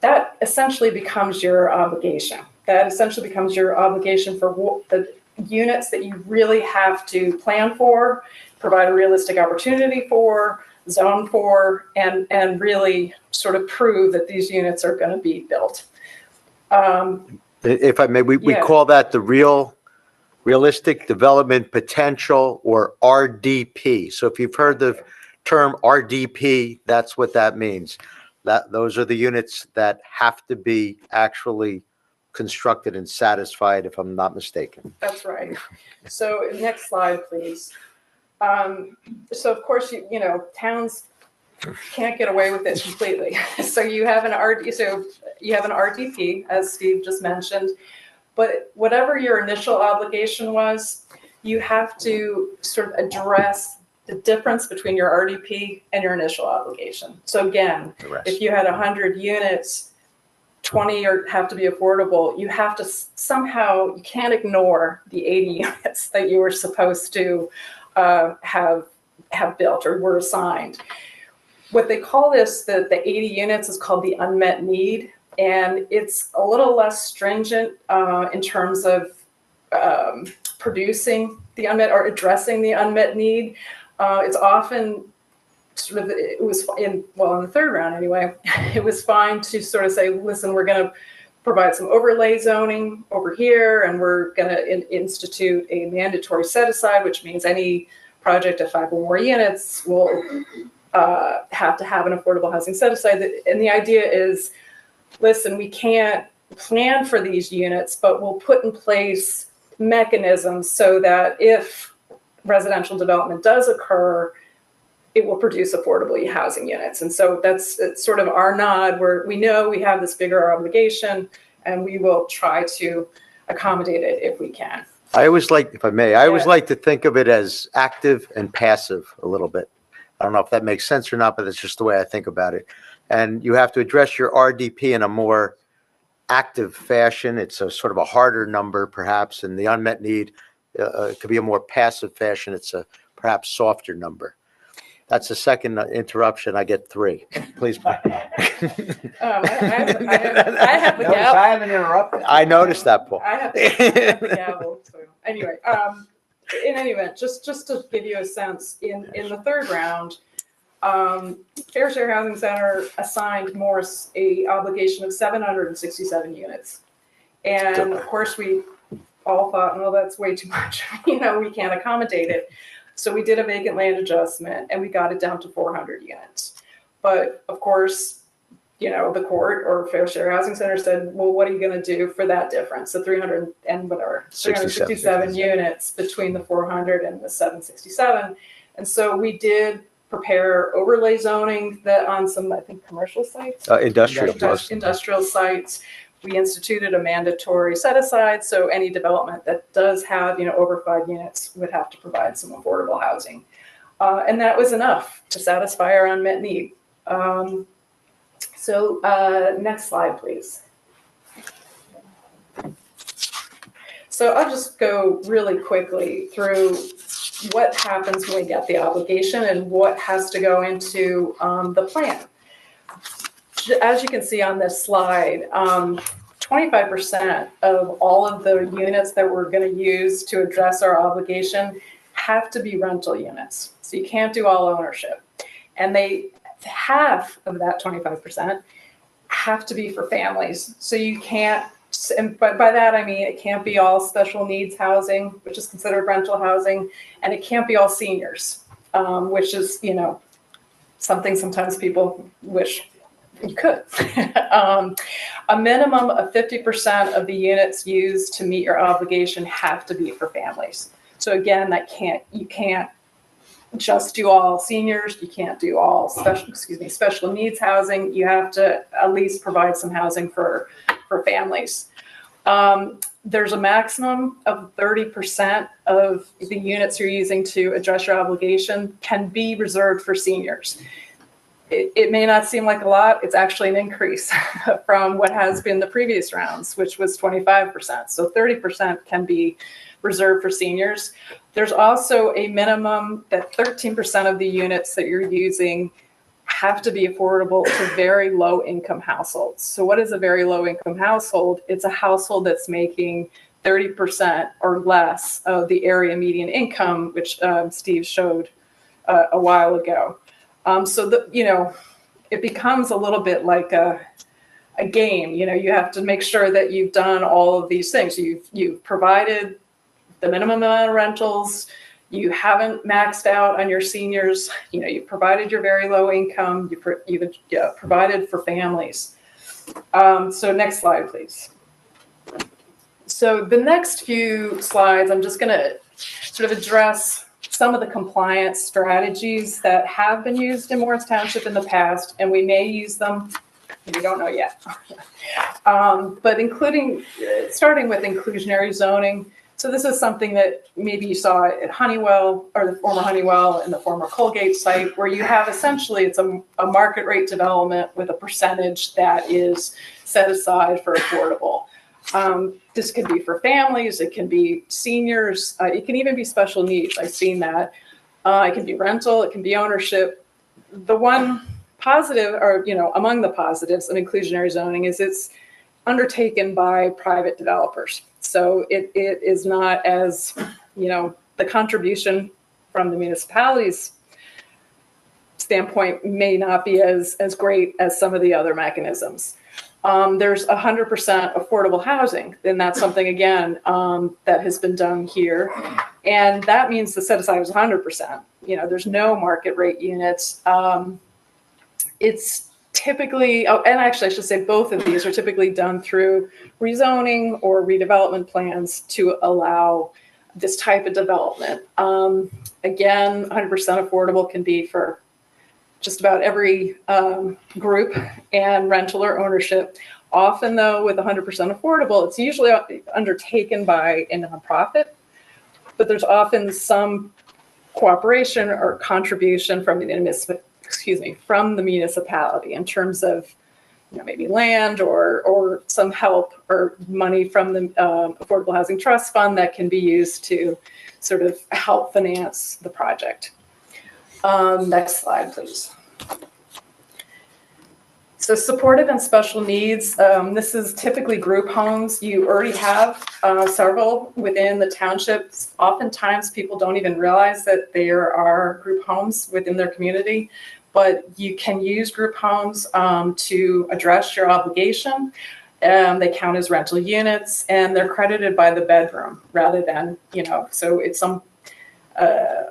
that essentially becomes your obligation. That essentially becomes your obligation for the units that you really have to plan for, provide a realistic opportunity for, zone for, and really sort of prove that these units are going to be built. If I may, we call that the realistic development potential, or RDP. So if you've heard the term RDP, that's what that means. Those are the units that have to be actually constructed and satisfied, if I'm not mistaken. That's right. So next slide, please. So of course, towns can't get away with it completely. So you have an RDP, as Steve just mentioned, but whatever your initial obligation was, you have to sort of address the difference between your RDP and your initial obligation. So again, if you had 100 units, 20 have to be affordable, you have to somehow, you can't ignore the 80 units that you were supposed to have built or were assigned. What they call this, the 80 units, is called the unmet need. And it's a little less stringent in terms of producing the unmet, or addressing the unmet need. It's often sort of, it was in the third round anyway, it was fine to sort of say, listen, we're going to provide some overlay zoning over here, and we're going to institute a mandatory set aside, which means any project of 5 or more units will have to have an affordable housing set aside. And the idea is, listen, we can't plan for these units, but we'll put in place mechanisms so that if residential development does occur, it will produce affordable housing units. And so it's sort of our nod, where we know we have this bigger obligation, and we will try to accommodate it if we can. I always like, if I may, I always like to think of it as active and passive a little bit. I don't know if that makes sense or not, but that's just the way I think about it. And you have to address your RDP in a more active fashion. It's a sort of a harder number, perhaps, and the unmet need could be a more passive fashion. It's a perhaps softer number. That's the second interruption. I get 3. Please. I have the Notice gavel. I haven't interrupted. I noticed that, Paul. I have the gavel. So anyway, in any event, just to give you a sense, in the third round, Fair Share Housing Center assigned Morse a obligation of 767 units, and of course we all thought, well, that's way too much. We can't accommodate it. So we did a vacant land adjustment and we got it down to 400 units. But of course, the court or Fair Share Housing Center said, well, what are you going to do for that difference? The 367 units between the 400 and the 767. And so we did prepare overlay zoning that on some, I think, commercial sites. Industrial sites. We instituted a mandatory set aside, so any development that does have, over 5 units would have to provide some affordable housing. And that was enough to satisfy our unmet need. Next slide, please. So I'll just go really quickly through what happens when we get the obligation and what has to go into the plan. As you can see on this slide, 25% of all of the units that we're going to use to address our obligation have to be rental units. So you can't do all ownership. And half of that 25% have to be for families. So you can't, and by that I mean it can't be all special needs housing, which is considered rental housing, and it can't be all seniors, which is, something sometimes people wish you could. A minimum of 50% of the units used to meet your obligation have to be for families. So again, you can't just do all seniors. You can't do all special needs housing. You have to at least provide some housing for families. There's a maximum of 30% of the units you're using to address your obligation can be reserved for seniors. It may not seem like a lot. It's actually an increase from what has been the previous rounds, which was 25%. So 30% can be reserved for seniors. There's also a minimum that 13% of the units that you're using have to be affordable to very low income households. So what is a very low income household? It's a household that's making 30% or less of the area median income, which Steve showed a while ago. It becomes a little bit like a game. You have to make sure that you've done all of these things. You've provided the minimum amount of rentals. You haven't maxed out on your seniors. You've provided your very low income. You've provided for families. So next slide, please. So the next few slides, I'm just going to sort of address some of the compliance strategies that have been used in Morris Township in the past, and we may use them. We don't know yet. But starting with inclusionary zoning. So this is something that maybe you saw at Honeywell, or the former Honeywell and the former Colgate site, where you have essentially it's a market rate development with a percentage that is set aside for affordable. This could be for families, it can be seniors, it can even be special needs. I've seen that. It can be rental, it can be ownership. The one positive, or among the positives of inclusionary zoning, is it's undertaken by private developers. So it is not as, the contribution from the municipality's standpoint may not be as great as some of the other mechanisms. There's 100% affordable housing, and that's something, again, that has been done here. And that means the set aside is 100%. There's no market rate units. It's typically, and actually I should say both of these are typically done through rezoning or redevelopment plans to allow this type of development. Again, 100% affordable can be for just about every group, and rental or ownership. Often though, with 100% affordable, it's usually undertaken by a nonprofit, but there's often some cooperation or contribution from the municipality in terms of, maybe land or some help or money from the Affordable Housing Trust Fund that can be used to sort of help finance the project. Next slide, please. So supportive and special needs, this is typically group homes. You already have several within the townships. Oftentimes people don't even realize that there are group homes within their community, but you can use group homes to address your obligation. They count as rental units and they're credited by the bedroom rather than, so it's some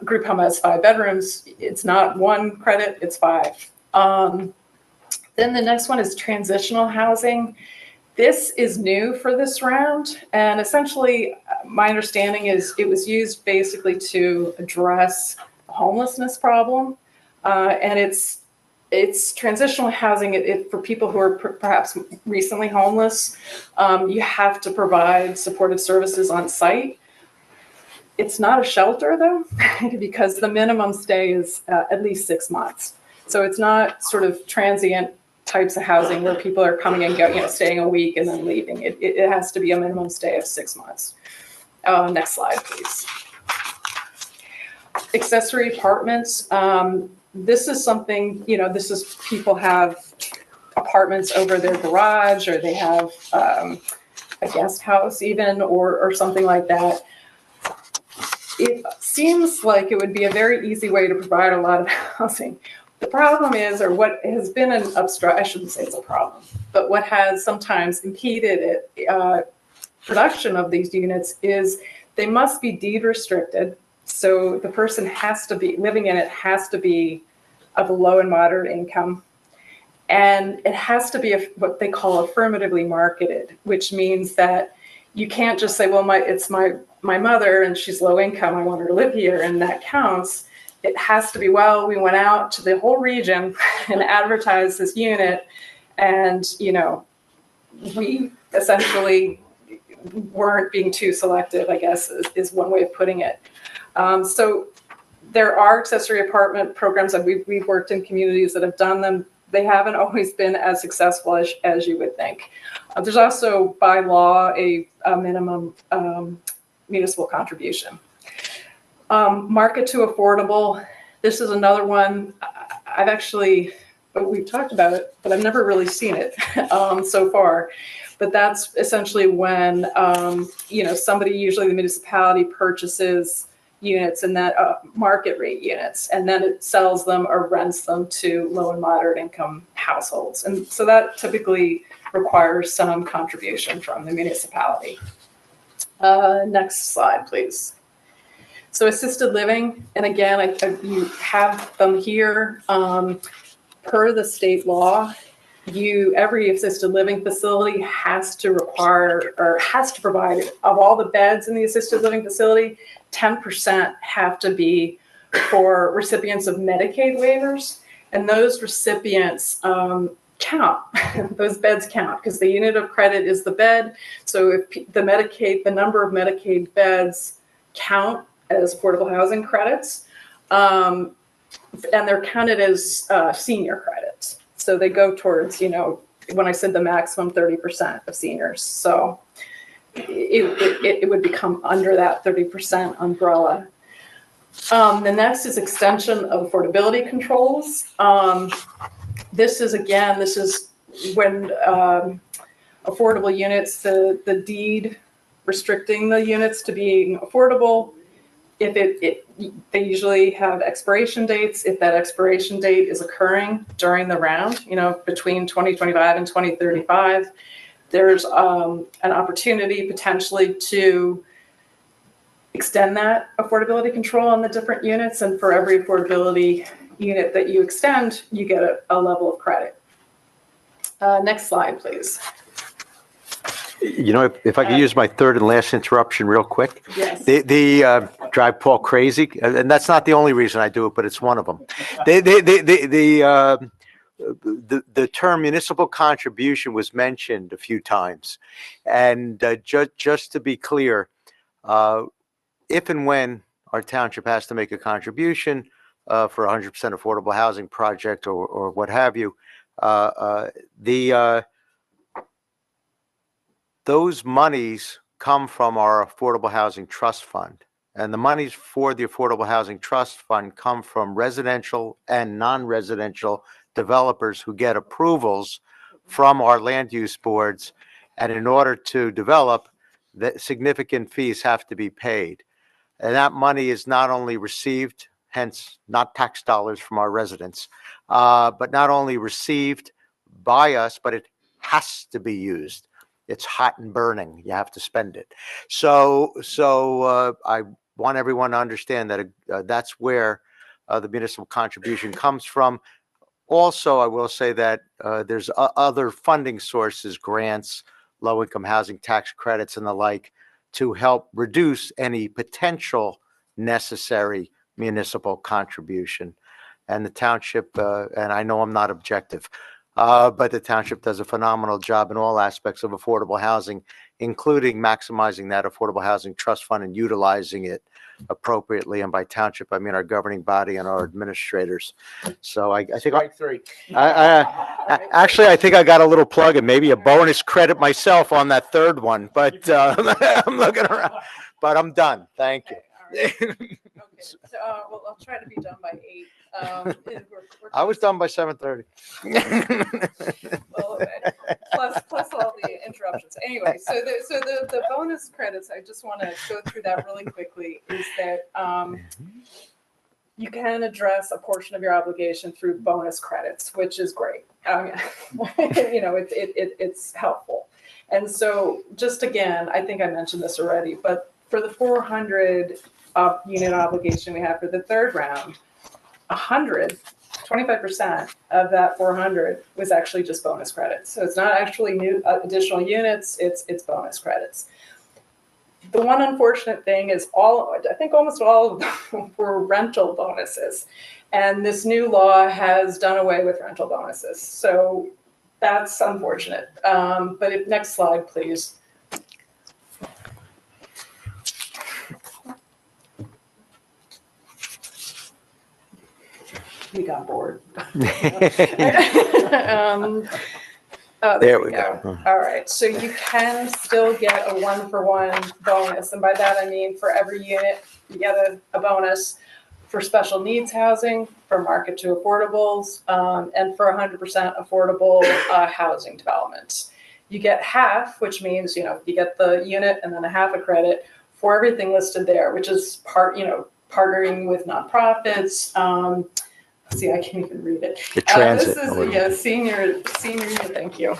group home has 5 bedrooms. It's not 1 credit, it's 5. Then the next one is transitional housing. This is new for this round. And essentially, my understanding is it was used basically to address the homelessness problem. And it's transitional housing for people who are perhaps recently homeless. You have to provide supportive services on site. It's not a shelter though, because the minimum stay is at least 6 months. So it's not sort of transient types of housing where people are coming and going, staying a week and then leaving. It has to be a minimum stay of 6 months. Next slide, please. Accessory apartments. This is something, this is people have apartments over their garage, or they have a guest house even, or something like that. It seems like it would be a very easy way to provide a lot of housing. The problem is, or what has been an I shouldn't say it's a problem, but what has sometimes impeded production of these units is they must be deed restricted. So the person has to be living in it has to be of a low and moderate income. And it has to be what they call affirmatively marketed, which means that you can't just say, well, it's my mother and she's low income, I want her to live here, and that counts. It has to be, well, we went out to the whole region and advertised this unit, and we essentially weren't being too selective, I guess is one way of putting it. So there are accessory apartment programs that we've worked in communities that have done them. They haven't always been as successful as you would think. There's also by law a minimum municipal contribution. Market to affordable. This is another one. We've talked about it, but I've never really seen it so far. But that's essentially when, somebody, usually the municipality, purchases units and that market rate units, and then it sells them or rents them to low and moderate income households. And so that typically requires some contribution from the municipality. Next slide, please. So assisted living, and again, you have them here per the state law. Every assisted living facility has to require or has to provide, of all the beds in the assisted living facility, 10% have to be for recipients of Medicaid waivers, and those recipients count. Those beds count because the unit of credit is the bed. So if the number of Medicaid beds count as affordable housing credits, and they're counted as senior credits. So they go towards, when I said the maximum 30% of seniors. So it would become under that 30% umbrella. The next is extension of affordability controls. This is when affordable units, the deed restricting the units to being affordable. They usually have expiration dates. If that expiration date is occurring during the round, between 2025 and 2035, there's an opportunity potentially to extend that affordability control on the different units. And for every affordability unit that you extend, you get a level of credit. Next slide, please. If I could use my third and last interruption real quick. Yes. The drive Paul crazy, and that's not the only reason I do it, but it's one of them. The term municipal contribution was mentioned a few times, and just to be clear, if and when our township has to make a contribution for 100% affordable housing project or what have you, The those monies come from our Affordable Housing Trust Fund. And the monies for the Affordable Housing Trust Fund come from residential and non-residential developers who get approvals from our land use boards. And in order to develop, the significant fees have to be paid. And that money is not only received, hence not tax dollars from our residents, but not only received by us, but it has to be used. It's hot and burning. You have to spend it. So I want everyone to understand that that's where the municipal contribution comes from. Also, I will say that there's other funding sources, grants, low-income housing tax credits, and the like, to help reduce any potential necessary municipal contribution. And the township, and I know I'm not objective, but the township does a phenomenal job in all aspects of affordable housing, including maximizing that Affordable Housing Trust Fund and utilizing it appropriately. And by township, I mean our governing body and our administrators. So I think Strike three. actually, I think I got a little plug and maybe a bonus credit myself on that third one, but I'm looking around, but I'm done. Thank you. Okay, so, well, I'll try to be done by 8. I was done by 7:30. Well, plus all the interruptions. Anyway, so the bonus credits, I just want to go through that really quickly, is that you can address a portion of your obligation through bonus credits, which is great. It's helpful. And so just again, I think I mentioned this already, but for the 400 unit obligation we have for the third round, 25% of that 400 was actually just bonus credits. So it's not actually new additional units, it's bonus credits. The one unfortunate thing is I think almost all of them were rental bonuses. And this new law has done away with rental bonuses. So that's unfortunate. But next slide, please. We got bored. There we go. All right. So you can still get a 1-for-1 bonus. And by that, I mean for every unit, you get a bonus for special needs housing, for market to affordables, and for 100% affordable housing developments. You get half, which means, you get the unit and then a half a credit for everything listed there, which is partnering with nonprofits. See, I can't even read it. The transit. This is senior. Thank you.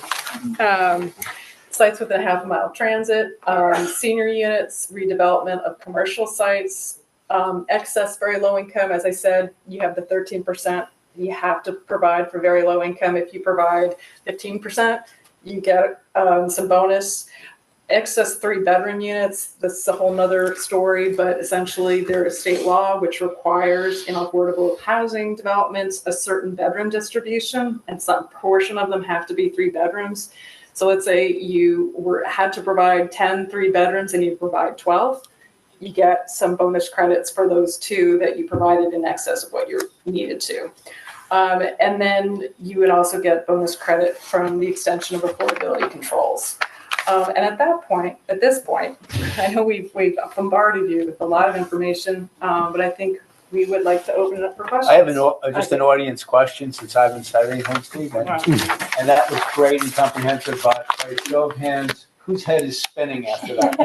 Sites within a half-mile transit, senior units, redevelopment of commercial sites, excess very low income. As I said, you have the 13% you have to provide for very low income. If you provide 15%, you get some bonus. Excess 3-bedroom units, this is a whole nother story, but essentially there is state law which requires in affordable housing developments a certain bedroom distribution, and some portion of them have to be 3 bedrooms. So let's say you had to provide 10 3-bedrooms and you provide 12, you get some bonus credits for those 2 that you provided in excess of what you needed to. And then you would also get bonus credit from the extension of affordability controls. And at this point, I know we've bombarded you with a lot of information, but I think we would like to open it up for questions. I have an audience question since I haven't said anything, Steve. And that was great and comprehensive, but by a show of hands, whose head is spinning after that?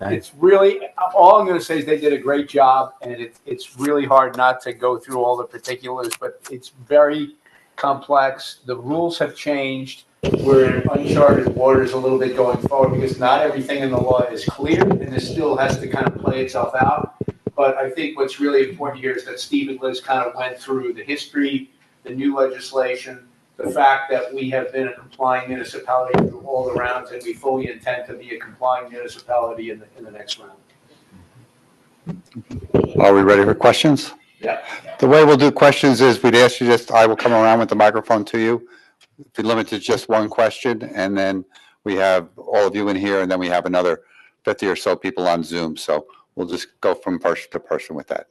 It's really, all I'm going to say is they did a great job, and it's really hard not to go through all the particulars, but it's very complex. The rules have changed. We're in uncharted waters a little bit going forward because not everything in the law is clear, and this still has to kind of play itself out. But I think what's really important here is that Steve and Liz kind of went through the history, the new legislation, the fact that we have been a complying municipality through all the rounds, and we fully intend to be a complying municipality in the next round. Are we ready for questions? Yeah. The way we'll do questions is we'd ask you I will come around with the microphone to you. Be limited to just one question, and then we have all of you in here, and then we have another 50 or so people on Zoom. So we'll just go from person to person with that.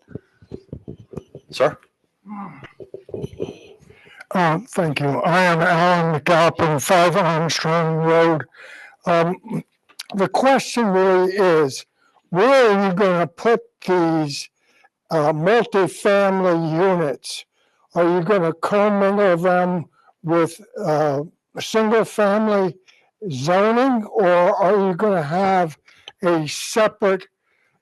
Sir? Thank you. I am Alan McAlpin, 5 Armstrong Road. The question really is, where are you going to put these multifamily units? Are you going to commingle them with single-family zoning, or are you going to have a separate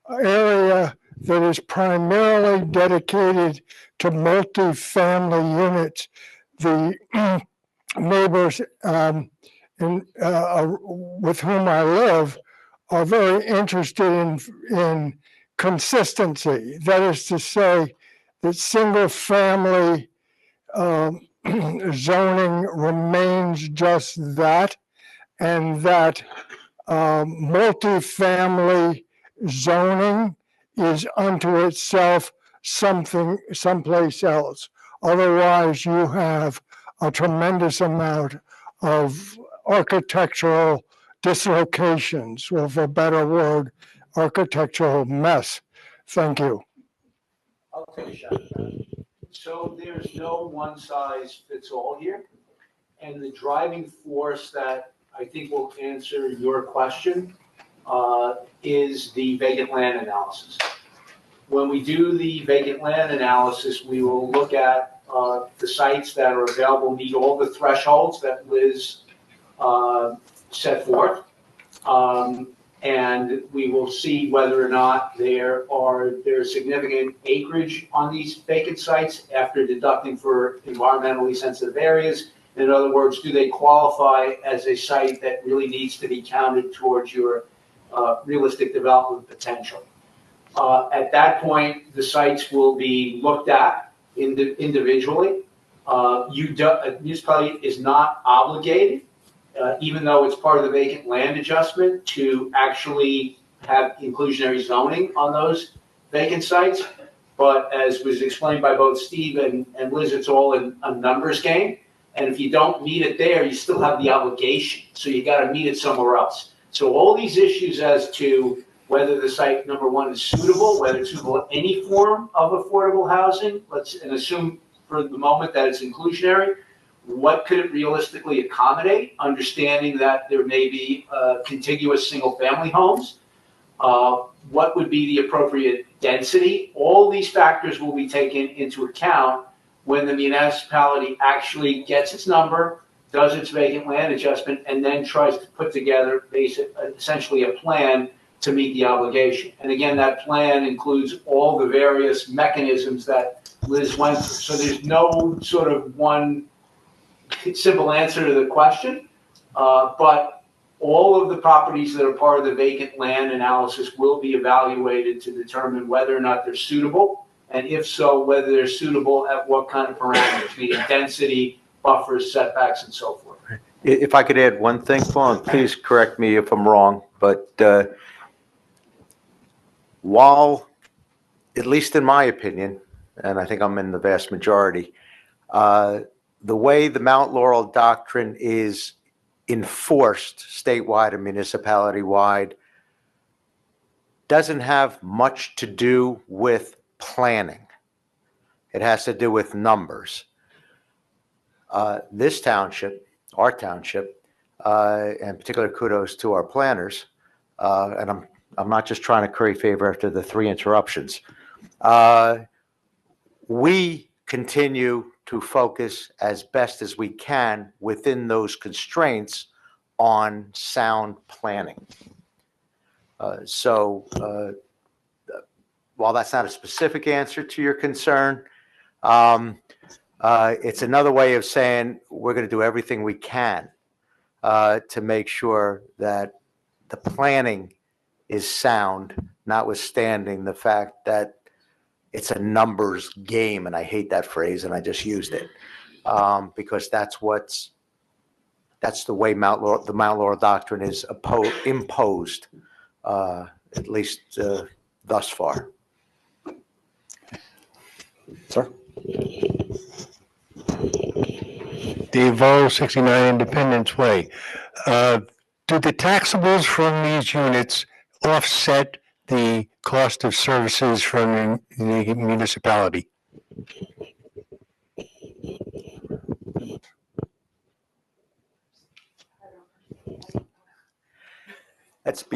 area that is primarily dedicated to multifamily units? The neighbors with whom I live are very interested in consistency. That is to say, that single family zoning remains just that, and that multifamily zoning is unto itself something someplace else. Otherwise, you have a tremendous amount of architectural dislocations, or for a better word, architectural mess. Thank you. I'll take a shot at that. So there's no one size fits all here. And the driving force that I think will answer your question is the vacant land analysis. When we do the vacant land analysis, we will look at the sites that are available, meet all the thresholds that Liz set forth. And we will see whether or not there's significant acreage on these vacant sites after deducting for environmentally sensitive areas. In other words, do they qualify as a site that really needs to be counted towards your realistic development potential? At that point, the sites will be looked at individually. A municipality is not obligated, even though it's part of the vacant land adjustment, to actually have inclusionary zoning on those vacant sites. But as was explained by both Steve and Liz, it's all a numbers game. And if you don't meet it there, you still have the obligation. So you got to meet it somewhere else. So all these issues as to whether the site, number one, is suitable, whether it's suitable in any form of affordable housing, and assume for the moment that it's inclusionary, what could it realistically accommodate, understanding that there may be contiguous single-family homes, what would be the appropriate density? All these factors will be taken into account when the municipality actually gets its number, does its vacant land adjustment, and then tries to put together essentially a plan to meet the obligation. And again, that plan includes all the various mechanisms that Liz went through. So there's no sort of one simple answer to the question, but all of the properties that are part of the vacant land analysis will be evaluated to determine whether or not they're suitable, and if so, whether they're suitable at what kind of parameters, meaning density, buffers, setbacks, and so forth. If I could add one thing, Paul, and please correct me if I'm wrong, but while, at least in my opinion, and I think I'm in the vast majority, the way the Mount Laurel Doctrine is enforced statewide and municipality-wide doesn't have much to do with planning. It has to do with numbers. This township, our township, and particular kudos to our planners, and I'm not just trying to curry favor after the 3 interruptions. We continue to focus as best as we can within those constraints on sound planning. So while that's not a specific answer to your concern, it's another way of saying we're going to do everything we can to make sure that the planning is sound, notwithstanding the fact that it's a numbers game, and I hate that phrase, and I just used it because that's the way the Mount Laurel Doctrine is imposed, at least thus far. Sir? Dave Vole, 69 Independence Way. Do the taxables from these units offset the cost of services from the municipality?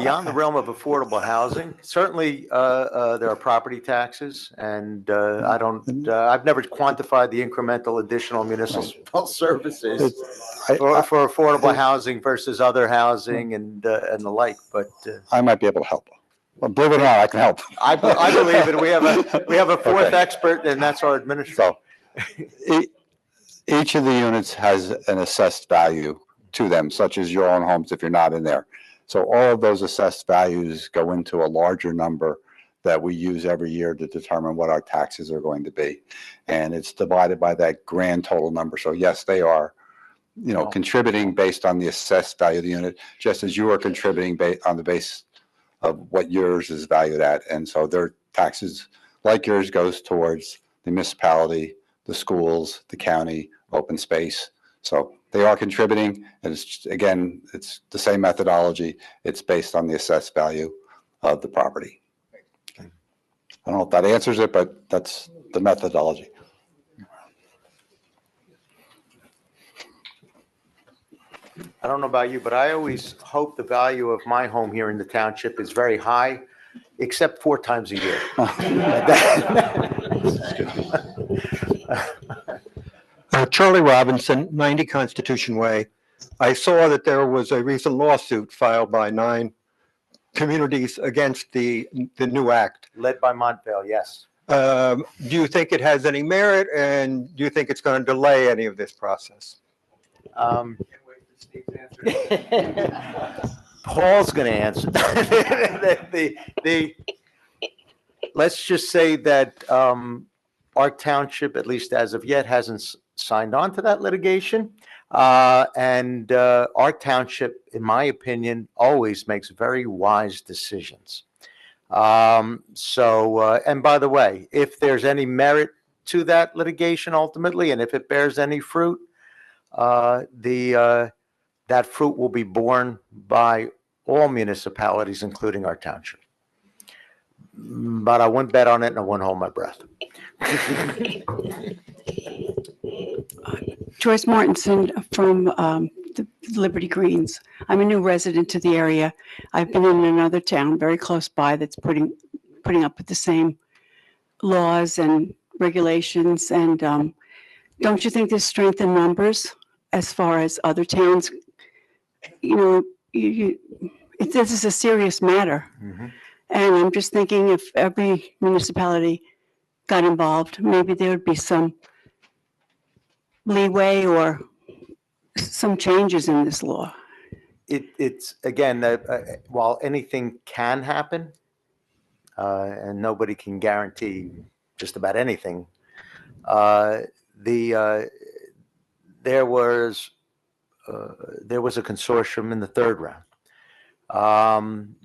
beyond the realm of affordable housing, certainly, there are property taxes, and I've never quantified the incremental additional municipal services for affordable housing versus other housing and the like, but I might be able to help. Well, believe it or not, I can help. I believe it. We have a fourth Okay. expert, and that's our administrator. So each of the units has an assessed value to them, such as your own homes if you're not in there. So all of those assessed values go into a larger number that we use every year to determine what our taxes are going to be. And it's divided by that grand total number. So yes, they are, contributing based on the assessed value of the unit, just as you are contributing on the base of what yours is valued at. And so their taxes, like yours, goes towards the municipality, the schools, the county, open space. So they are contributing, and it's the same methodology. It's based on the assessed value of the property. Okay. I don't know if that answers it, but that's the methodology. I don't know about you, but I always hope the value of my home here in the township is very high, except 4 times a year. Charlie Robinson, 90 Constitution Way. I saw that there was a recent lawsuit filed by 9 communities against the new act. Led by Montvale, yes. Do you think it has any merit, and do you think it's going to delay any of this process? Paul's going to answer. Let's just say that our township, at least as of yet, hasn't signed on to that litigation. And our township, in my opinion, always makes very wise decisions. And by the way, if there's any merit to that litigation ultimately, and if it bears any fruit, that fruit will be borne by all municipalities, including our township. But I wouldn't bet on it, and I wouldn't hold my breath. Joyce Martinson from the Liberty Greens. I'm a new resident to the area. I've been in another town very close by that's putting up with the same laws and regulations. And don't you think there's strength in numbers as far as other towns? This is a serious matter. Mm-hmm. And I'm just thinking if every municipality got involved, maybe there would be some leeway or some changes in this law. It's again, while anything can happen, and nobody can guarantee just about anything, there was a consortium in the 3rd round.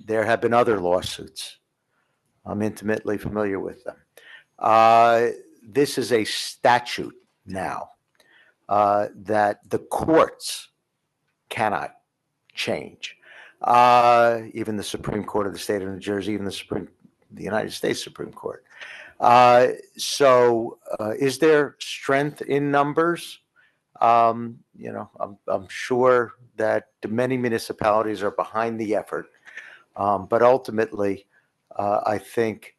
There have been other lawsuits. I'm intimately familiar with them. This is a statute now that the courts cannot change. Even the Supreme Court of the state of New Jersey, even the United States Supreme Court. Is there strength in numbers? I'm sure that many municipalities are behind the effort, but ultimately, I think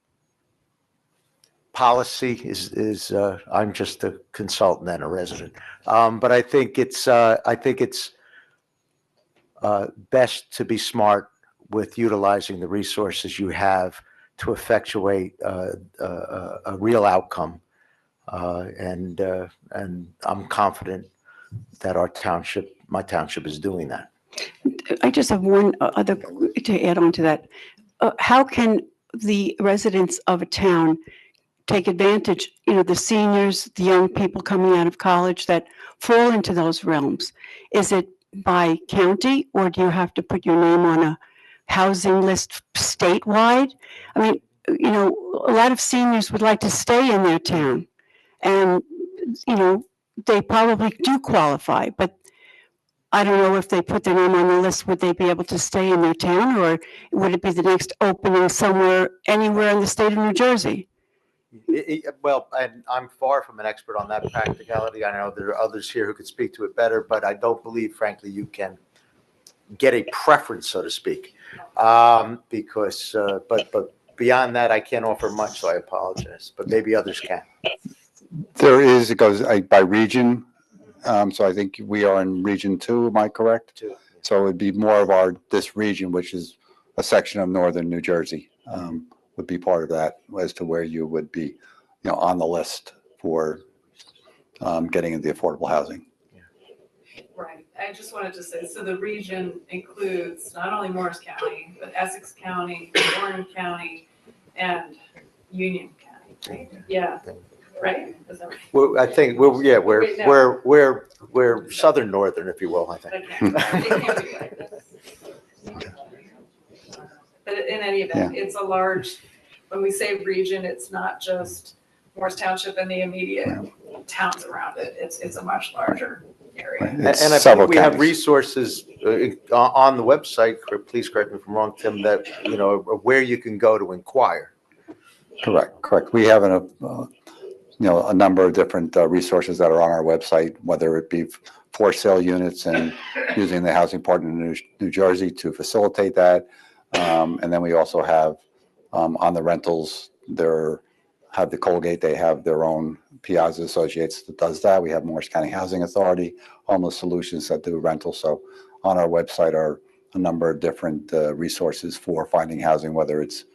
policy is. I'm just a consultant and a resident, but I think it's best to be smart with utilizing the resources you have to effectuate a real outcome. And I'm confident that my township is doing that. I just have one other to add on to that. How can the residents of a town take advantage, the seniors, the young people coming out of college that fall into those realms? Is it by county, or do you have to put your name on a housing list statewide? I mean, a lot of seniors would like to stay in their town. And, they probably do qualify, but I don't know if they put their name on the list, would they be able to stay in their town, or would it be the next opening anywhere in the state of New Jersey? Well, and I'm far from an expert on that practicality. I know there are others here who could speak to it better, but I don't believe, frankly, you can get a preference, so to speak. Because, but beyond that, I can't offer much, so I apologize, but maybe others can. There is, it goes by region. So I think we are in region 2, am I correct? 2. So it'd be more of this region, which is a section of northern New Jersey, would be part of that as to where you would be, on the list for getting into affordable housing. Right. I just wanted to say, so the region includes not only Morris County, but Essex County, Warren County, and Union County, right? Yeah, right? Is that right? Well, I think, Wait, no. we're southern northern, if you will, I think. It can't be like this. But in any event, it's a large, when we say region, it's not just Morris Township and the immediate towns around it. It's a much larger area. And I Several believe we have counties. resources on the website, please correct me if I'm wrong, Tim, that, where you can go to inquire. Correct. We have a number of different resources that are on our website, whether it be for sale units and using the housing partner in New Jersey to facilitate that. And then we also have on the rentals, have the Colgate, they have their own Piazza Associates that does that. We have Morris County Housing Authority, Homeless Solutions that do rentals. So on our website are a number of different resources for finding housing, whether it's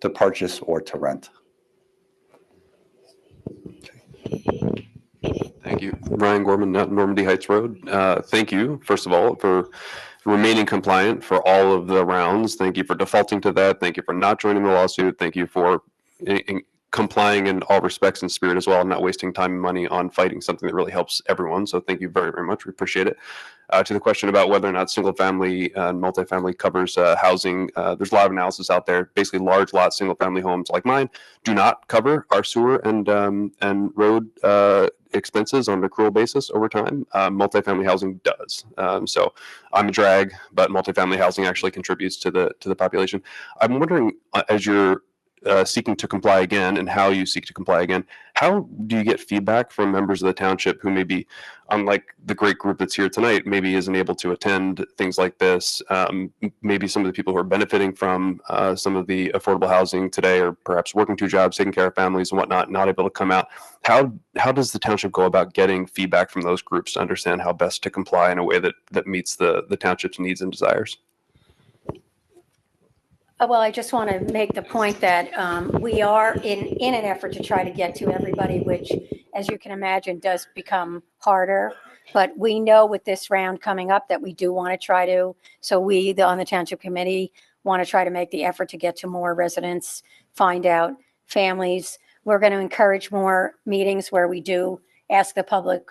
to purchase or to rent. Thank you. Ryan Gorman, Normandy Heights Road. Thank you, first of all, for remaining compliant for all of the rounds. Thank you for defaulting to that. Thank you for not joining the lawsuit. Thank you for complying in all respects and spirit as well, and not wasting time and money on fighting something that really helps everyone. So thank you very, very much. We appreciate it. To the question about whether or not single family and multifamily covers housing, there's a lot of analysis out there. Basically, large lot single family homes like mine do not cover our sewer and road expenses on an accrual basis over time. Multifamily housing does. So I'm a drag, but multifamily housing actually contributes to the population. I'm wondering, as you're seeking to comply again and how you seek to comply again, how do you get feedback from members of the township who maybe, unlike the great group that's here tonight, maybe isn't able to attend things like this? Maybe some of the people who are benefiting from some of the affordable housing today, or perhaps working 2 jobs, taking care of families and whatnot, not able to come out. How does the township go about getting feedback from those groups to understand how best to comply in a way that meets the township's needs and desires? Well, I just want to make the point that we are in an effort to try to get to everybody, which, as you can imagine, does become harder. But we know with this round coming up that we do want to try to, so we on the Township Committee want to try to make the effort to get to more residents, find out families. We're going to encourage more meetings where we do ask the public.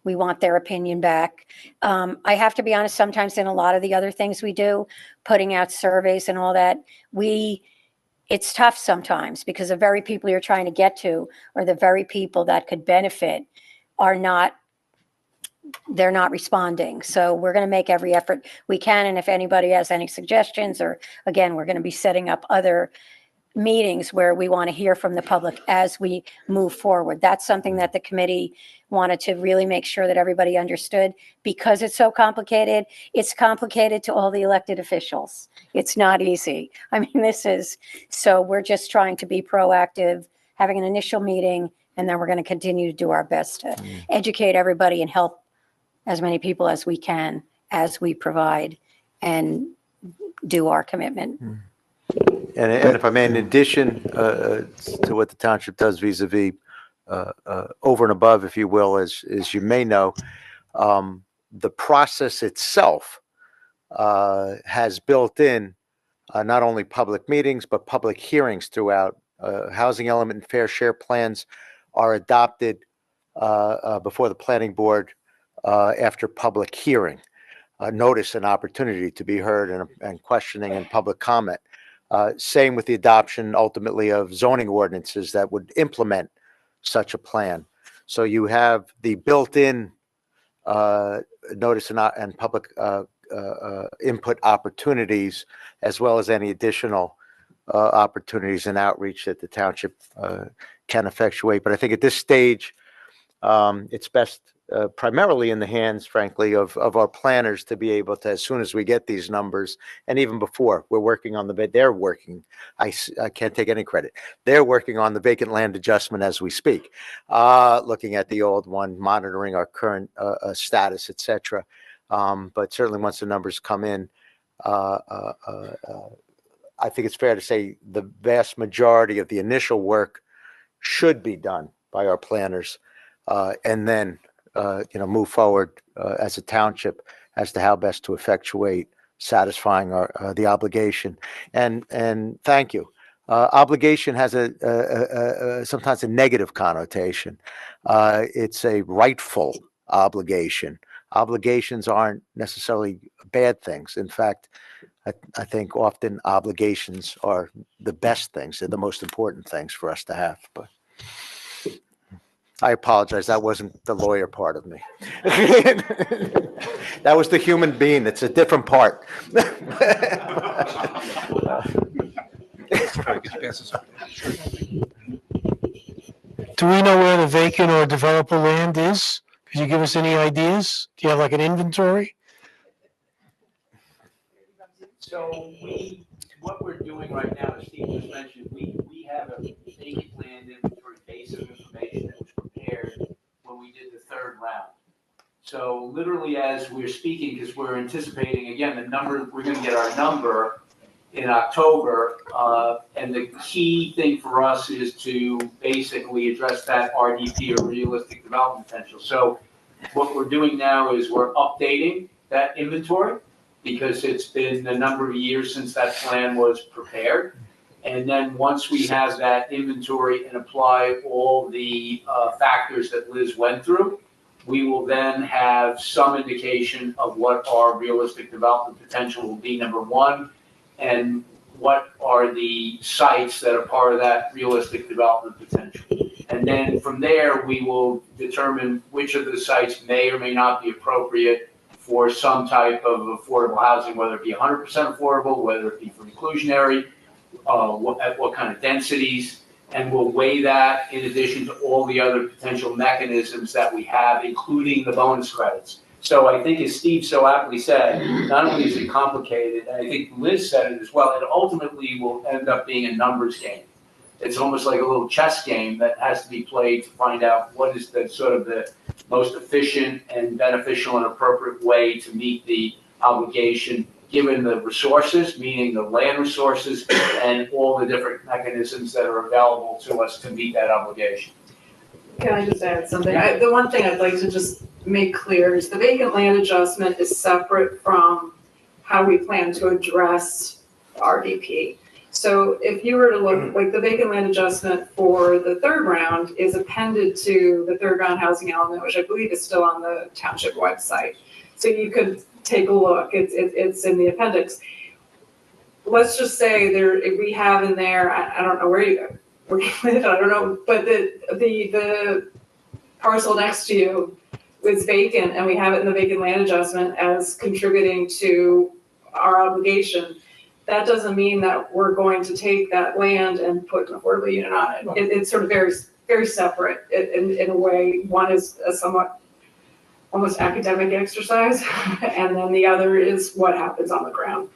We want their opinion back. I have to be honest, sometimes in a lot of the other things we do, putting out surveys and all that, it's tough sometimes because the very people you're trying to get to or the very people that could benefit they're not responding. So we're going to make every effort we can. And if anybody has any suggestions, or again, we're going to be setting up other meetings where we want to hear from the public as we move forward. That's something that the committee wanted to really make sure that everybody understood, because it's so complicated. It's complicated to all the elected officials. It's not easy. I mean, so we're just trying to be proactive, having an initial meeting, and then we're going to continue to do our best to educate everybody and help as many people as we can as we provide and do our commitment. And if I may, in addition to what the township does vis-a-vis over and above, if you will, as you may know, the process itself has built in not only public meetings, but public hearings throughout. Housing element and fair share plans are adopted before the planning board after public hearing, notice and opportunity to be heard and questioning and public comment. Same with the adoption ultimately of zoning ordinances that would implement such a plan. So you have the built-in notice and public input opportunities, as well as any additional opportunities and outreach that the township can effectuate. But I think at this stage, It's best primarily in the hands, frankly, of our planners to be able to, as soon as we get these numbers, and even before, we're working on they're working, I can't take any credit. They're working on the vacant land adjustment as we speak, looking at the old one, monitoring our current status, et cetera. But certainly once the numbers come in, I think it's fair to say the vast majority of the initial work should be done by our planners, and then move forward as a township as to how best to effectuate satisfying the obligation. And thank you. Obligation has sometimes a negative connotation. It's a rightful obligation. Obligations aren't necessarily bad things. In fact, I think often obligations are the best things. They're the most important things for us to have. But I apologize. That wasn't the lawyer part of me. That was the human being. It's a different part. Do we know where the vacant or developer land is? Could you give us any ideas? Do you have like an inventory? So what we're doing right now, as Steve just mentioned, we have a vacant land inventory base of information that was prepared when we did the third round. So literally as we're speaking, because we're anticipating, again, we're gonna get our number in October, and the key thing for us is to basically address that RDP, or realistic development potential. So what we're doing now is we're updating that inventory, because it's been a number of years since that plan was prepared. And then once we have that inventory and apply all the factors that Liz went through, we will then have some indication of what our realistic development potential will be, number one, and what are the sites that are part of that realistic development potential. And then from there, we will determine which of the sites may or may not be appropriate for some type of affordable housing, whether it be 100% affordable, whether it be for inclusionary, at what kind of densities, and we'll weigh that in addition to all the other potential mechanisms that we have, including the bonus credits. So I think, as Steve so aptly said, not only is it complicated, and I think Liz said it as well, it ultimately will end up being a numbers game. It's almost like a little chess game that has to be played to find out what is the sort of the most efficient and beneficial and appropriate way to meet the obligation, given the resources, meaning the land resources, and all the different mechanisms that are available to us to meet that obligation. Can I just add something? The one thing I'd like to just make clear is the vacant land adjustment is separate from how we plan to address RDP. So if you were to look, like the vacant land adjustment for the third round is appended to the third round housing element, which I believe is still on the township website. So you could take a look, it's in the appendix. Let's just say we have in there, I don't know where you live, I don't know, but the parcel next to you is vacant, and we have it in the vacant land adjustment as contributing to our obligation. That doesn't mean that we're going to take that land and put an affordable unit on it. It's sort of very, very separate in a way. One is a somewhat almost academic exercise, and then the other is what happens on the ground.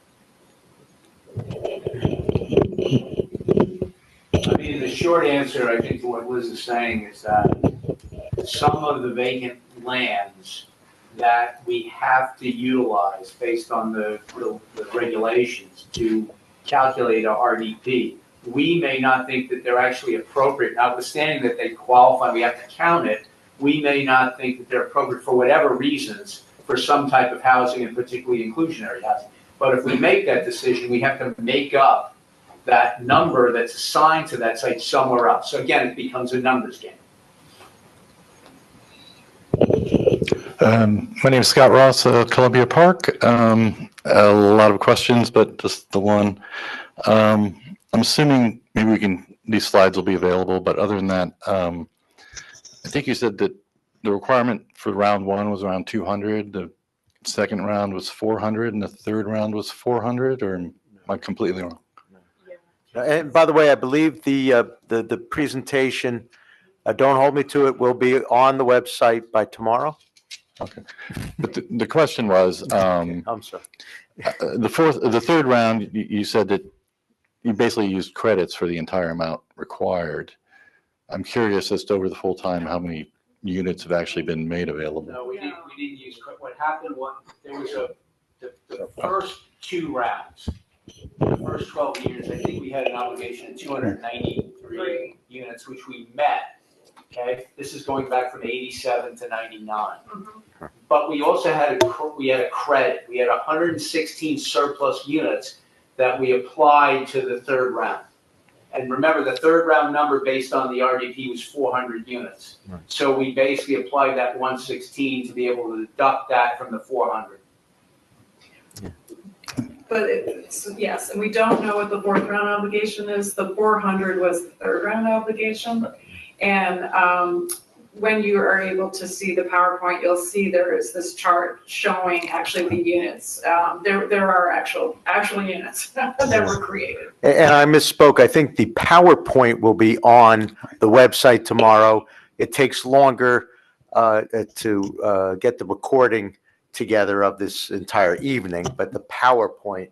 I mean, the short answer, I think, to what Liz is saying is that some of the vacant lands that we have to utilize based on the regulations to calculate our RDP, we may not think that they're actually appropriate, notwithstanding that they qualify, we have to count it. We may not think that they're appropriate for whatever reasons for some type of housing, and particularly inclusionary housing. But if we make that decision, we have to make up that number that's assigned to that site somewhere else. So again, it becomes a numbers game. My name is Scott Ross, Columbia Park. A lot of questions, but just the one. I'm assuming maybe these slides will be available, but other than that, I think you said that the requirement for round one was around 200, the second round was 400, and the third round was 400, or am I completely wrong? And by the way, I believe the presentation Don't hold me to it. We'll be on the website by tomorrow. Okay. But the question was, I'm sorry. the third round, you said that you basically used credits for the entire amount required. I'm curious as to over the full time, how many units have actually been made available? No, we didn't use, what happened was, there was the first two rounds, the first 12 years, I think we had an obligation of 293 units, which we met. Okay, this is going back from 87 to 99. But we also had a credit. We had 116 surplus units that we applied to the third round. And remember, the third round number based on the RDP was 400 units. Right. So we basically applied that 116 to be able to deduct that from the 400. But yes, and we don't know what the fourth round obligation is. The 400 was the third round obligation. And when you are able to see the PowerPoint, you'll see there is this chart showing actually the units. There are actual units that were created. And I misspoke. I think the PowerPoint will be on the website tomorrow. It takes longer to get the recording together of this entire evening, but the PowerPoint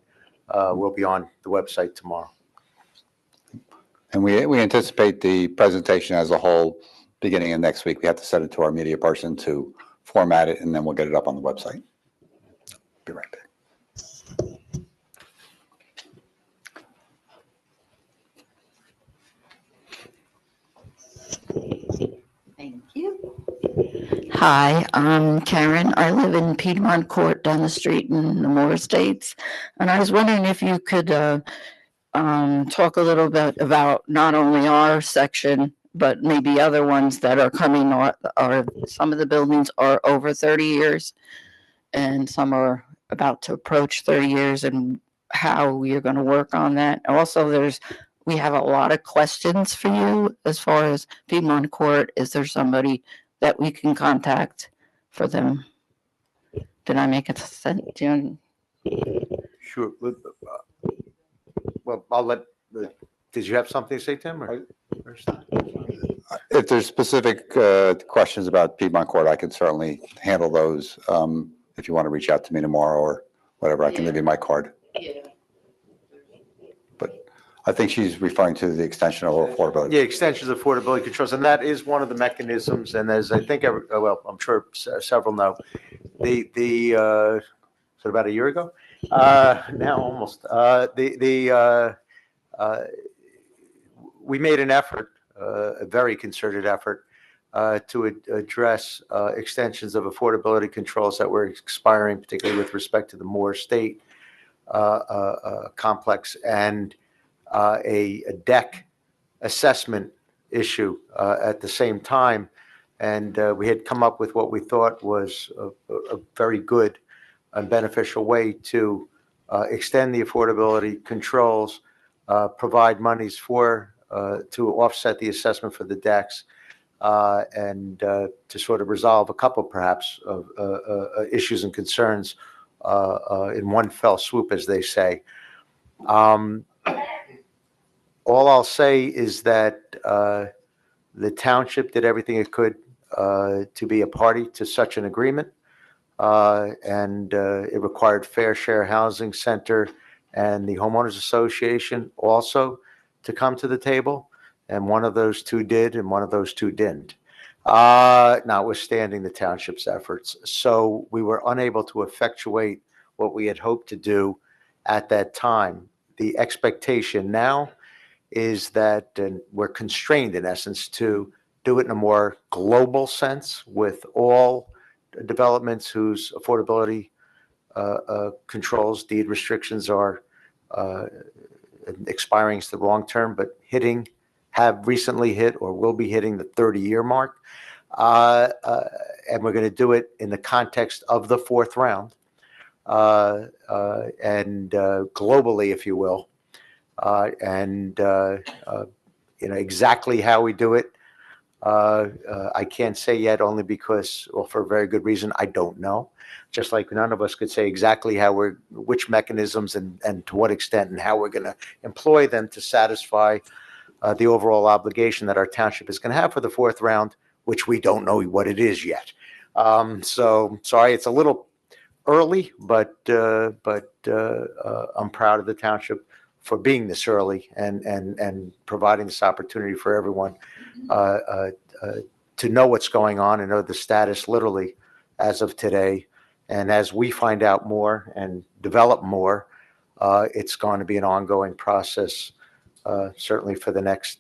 will be on the website tomorrow. And we anticipate the presentation as a whole beginning of next week. We have to send it to our media person to format it, and then we'll get it up on the website. Be right back. Thank you. Hi, I'm Karen. I live in Piedmont Court down the street in the Moore Estates. And I was wondering if you could talk a little bit about not only our section, but maybe other ones that are coming, or some of the buildings are over 30 years and some are about to approach 30 years, and how you're going to work on that. Also, we have a lot of questions for you as far as Piedmont Court. Is there somebody that we can contact for them? Did I make it sense? Sure. Well, I'll let, did you have something to say, Tim? Or? If there's specific questions about Piedmont Court, I can certainly handle those. If you want to reach out to me tomorrow or whatever, I can leave you my card. Yeah. But I think she's referring to the extension of affordability. Yeah, extensions of affordability controls, and that is one of the mechanisms. And as I think, well, I'm sure several know, so about a year ago, now almost, we made an effort, a very concerted effort, to address extensions of affordability controls that were expiring, particularly with respect to the Moore Estate complex, and a deck assessment issue at the same time. And we had come up with what we thought was a very good and beneficial way to extend the affordability controls, provide monies to offset the assessment for the decks, and to sort of resolve a couple perhaps of issues and concerns in one fell swoop, as they say. All I'll say is that the township did everything it could to be a party to such an agreement, and it required Fair Share Housing Center and the Homeowners Association also to come to the table, and one of those two did, and one of those two didn't, notwithstanding the township's efforts. So we were unable to effectuate what we had hoped to do at that time. The expectation now is that, and we're constrained in essence to do it in a more global sense with all developments whose affordability controls, deed restrictions are expiring is the wrong term, but have recently hit or will be hitting the 30-year mark. And we're going to do it in the context of the fourth round, and globally, if you will. Exactly how we do it, I can't say yet, only because, well, for a very good reason, I don't know. Just like none of us could say exactly which mechanisms and to what extent and how we're going to employ them to satisfy the overall obligation that our township is going to have for the fourth round, which we don't know what it is yet. So sorry, it's a little early, but I'm proud of the township for being this early and providing this opportunity for everyone to know what's going on and know the status literally as of today. And as we find out more and develop more, it's going to be an ongoing process, certainly for the next,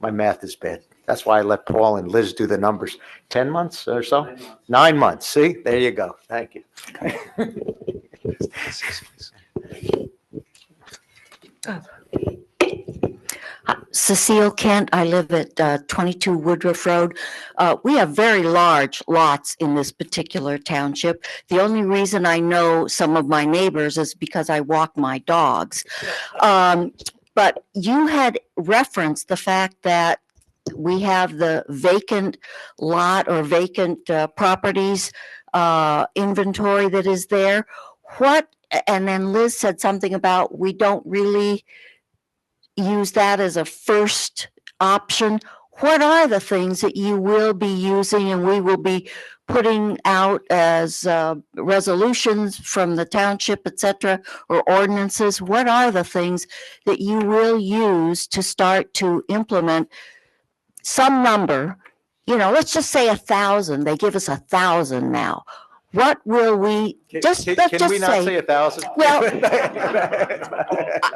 my math is bad. That's why I let Paul and Liz do the numbers. 10 months or so? 9 months. See, there you go. Thank you. Cecile Kent, I live at 22 Woodruff Road. We have very large lots in this particular township. The only reason I know some of my neighbors is because I walk my dogs. But you had referenced the fact that we have the vacant lot or vacant properties inventory that is there. And then Liz said something about we don't really use that as a first option. What are the things that you will be using and we will be putting out as resolutions from the township, et cetera, or ordinances? What are the things that you will use to start to implement some number? Let's just say 1,000. They give us 1,000 now. What will we let's Can just we not say say? 1,000? Well,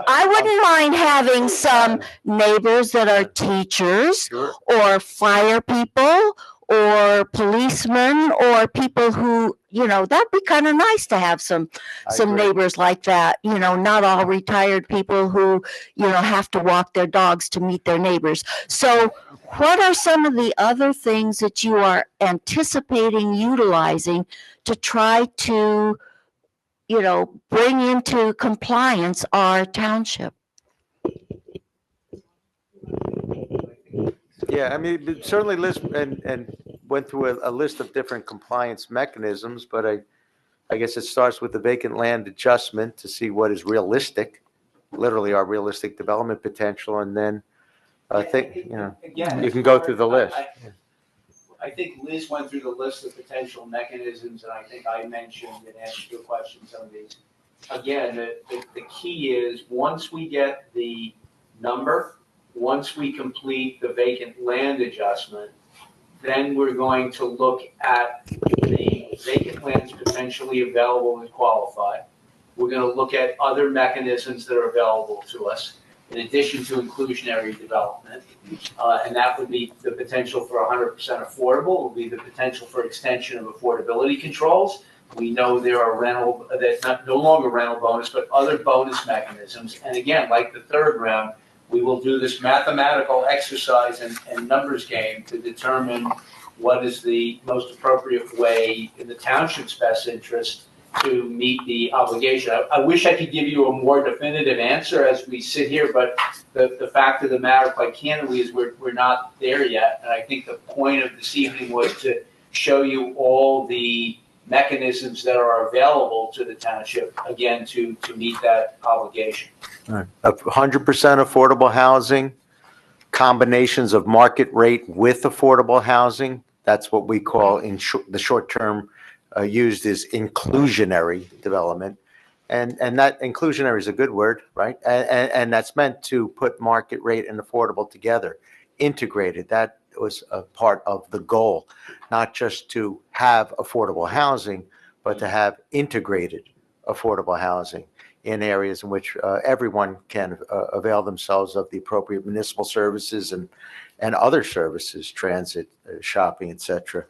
I wouldn't mind having some neighbors that are teachers Sure. or fire people or policemen or people who, that'd be kind of nice to have some I agree. neighbors like that, not all retired people who, have to walk their dogs to meet their neighbors. So what are some of the other things that you are anticipating utilizing to try to, bring into compliance our township? Yeah, I mean, certainly Liz and went through a list of different compliance mechanisms, but I guess it starts with the vacant land adjustment to see what is realistic, literally our realistic development potential, and then I think, Again, you can go through the list. I think Liz went through the list of potential mechanisms, and I think I mentioned in answer to your question some of these. Again, the key is, once we get the number, once we complete the vacant land adjustment, then we're going to look at the vacant lands potentially available and qualified. We're going to look at other mechanisms that are available to us, in addition to inclusionary development. And that would be the potential for 100% affordable, would be the potential for extension of affordability controls. We know there are no longer rental bonus, but other bonus mechanisms. And again, like the third round, we will do this mathematical exercise and numbers game to determine what is the most appropriate way in the township's best interest to meet the obligation. I wish I could give you a more definitive answer as we sit here, but the fact of the matter, quite candidly, is we're not there yet. And I think the point of this evening was to show you all the mechanisms that are available to the township, again, to meet that obligation. 100% affordable housing, combinations of market rate with affordable housing. That's what we call the short term used as inclusionary development. And that inclusionary is a good word, right? And that's meant to put market rate and affordable together, integrated. That was a part of the goal, not just to have affordable housing, but to have integrated affordable housing in areas in which everyone can avail themselves of the appropriate municipal services and other services, transit, shopping, et cetera.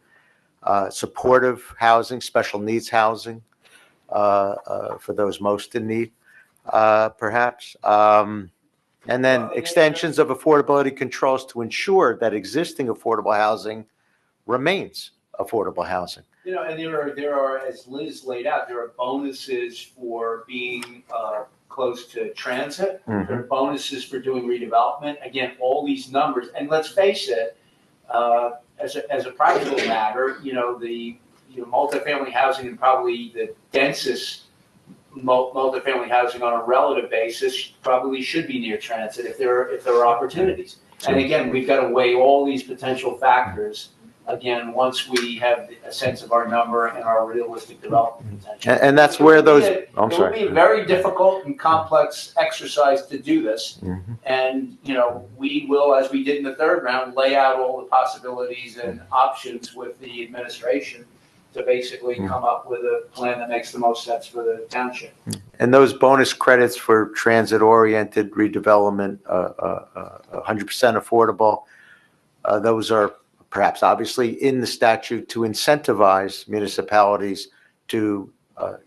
Supportive housing, special needs housing for those most in need, perhaps. And then extensions of affordability controls to ensure that existing affordable housing remains affordable housing. And there are, as Liz laid out, there are bonuses for being close to transit. Mhm. There are bonuses for doing redevelopment. Again, all these numbers, and let's face it, as a practical matter, the multifamily housing in probably the densest multifamily housing on a relative basis probably should be near transit if there are opportunities. And again, we've got to weigh all these potential factors, again, once we have a sense of our number and our realistic development potential. And that's where those, I'm It will sorry. be a very difficult and complex exercise to do this. Mhm. And, we will, as we did in the third round, lay out all the possibilities and options with the administration to basically come up with a plan that makes the most sense for the township. And those bonus credits for transit-oriented redevelopment, 100% affordable, those are perhaps obviously in the statute to incentivize municipalities to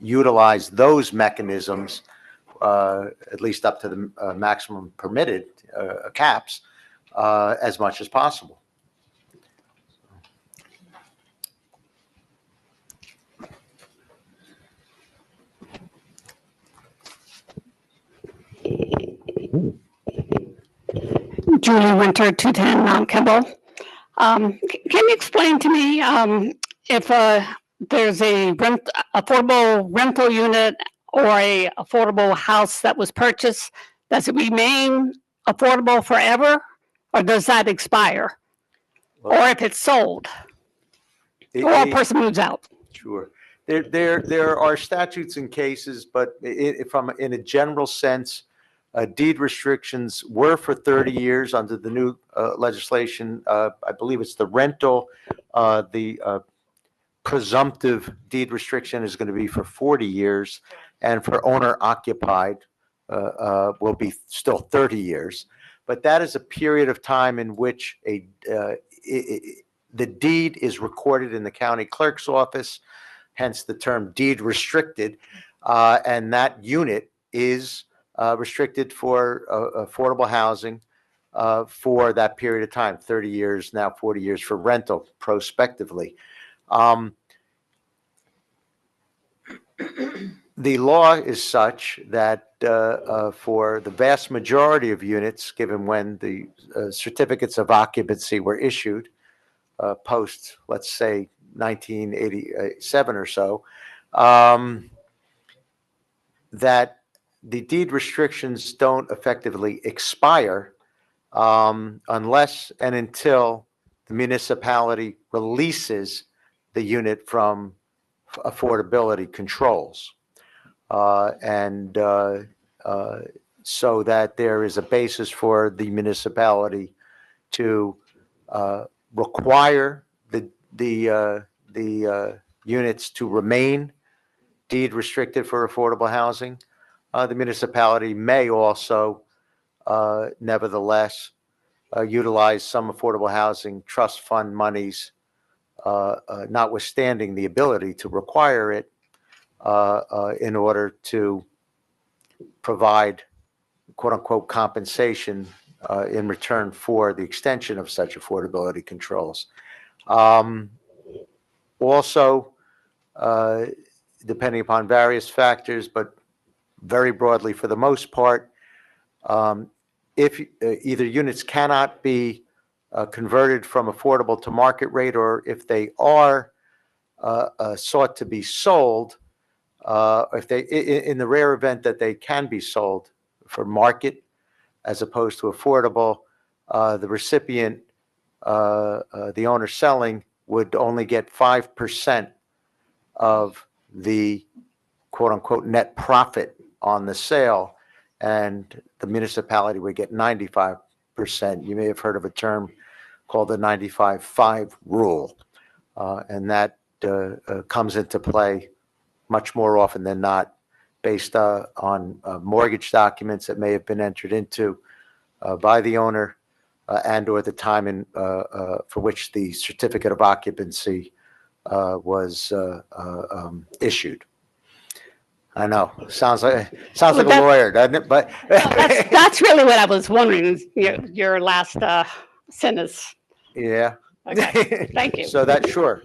utilize those mechanisms, at least up to the maximum permitted caps, as much as possible. Julie Winter, 210 Mount Kimball. Can you explain to me if there's a affordable rental unit or a affordable house that was purchased, does it remain affordable forever or does that expire? Or if it's sold or a person moves out? Sure. There are statutes and cases, but in a general sense, deed restrictions were for 30 years under the new legislation. I believe it's the rental. The presumptive deed restriction is going to be for 40 years, and for owner occupied will be still 30 years. But that is a period of time in which the deed is recorded in the county clerk's office, hence the term deed restricted, and that unit is restricted for affordable housing for that period of time, 30 years, now 40 years for rental prospectively. The law is such that for the vast majority of units, given when the certificates of occupancy were issued post, let's say, 1987 or so, that the deed restrictions don't effectively expire unless and until the municipality releases the unit from affordability controls. So that there is a basis for the municipality to require the units to remain deed restricted for affordable housing. The municipality may also, nevertheless, utilize some affordable housing trust fund monies, notwithstanding the ability to require it, in order to provide quote unquote compensation in return for the extension of such affordability controls. Also, depending upon various factors, but very broadly for the most part, if either units cannot be converted from affordable to market rate, or if they are sought to be sold, if they, in the rare event that they can be sold for market as opposed to affordable, the recipient, the owner selling, would only get 5% of the quote unquote net profit on the sale, and the municipality would get 95%. You may have heard of a term called the 95-5 rule, and that comes into play much more often than not based on mortgage documents that may have been entered into by the owner and or the time for which the certificate of occupancy was issued. I know, sounds like a lawyer, doesn't it? But That's really what I was wondering, is your last sentence. yeah. Okay, thank you. So that, sure.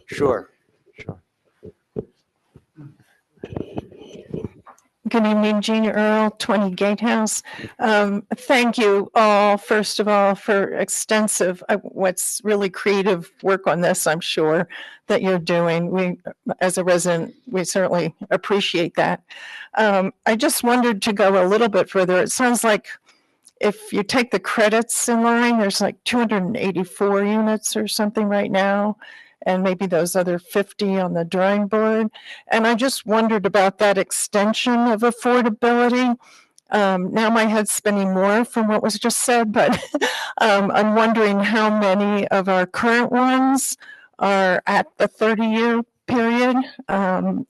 Good evening, Gina Earl, 20 Gatehouse. Thank you all, first of all, for extensive, what's really creative work on this, I'm sure, that you're doing. We, as a resident, we certainly appreciate that. I just wondered to go a little bit further. It sounds like if you take the credits in line, there's like 284 units or something right now, and maybe those other 50 on the drawing board. And I just wondered about that extension of affordability. Now my head's spinning more from what was just said, but I'm wondering how many of our current ones are at the 30-year period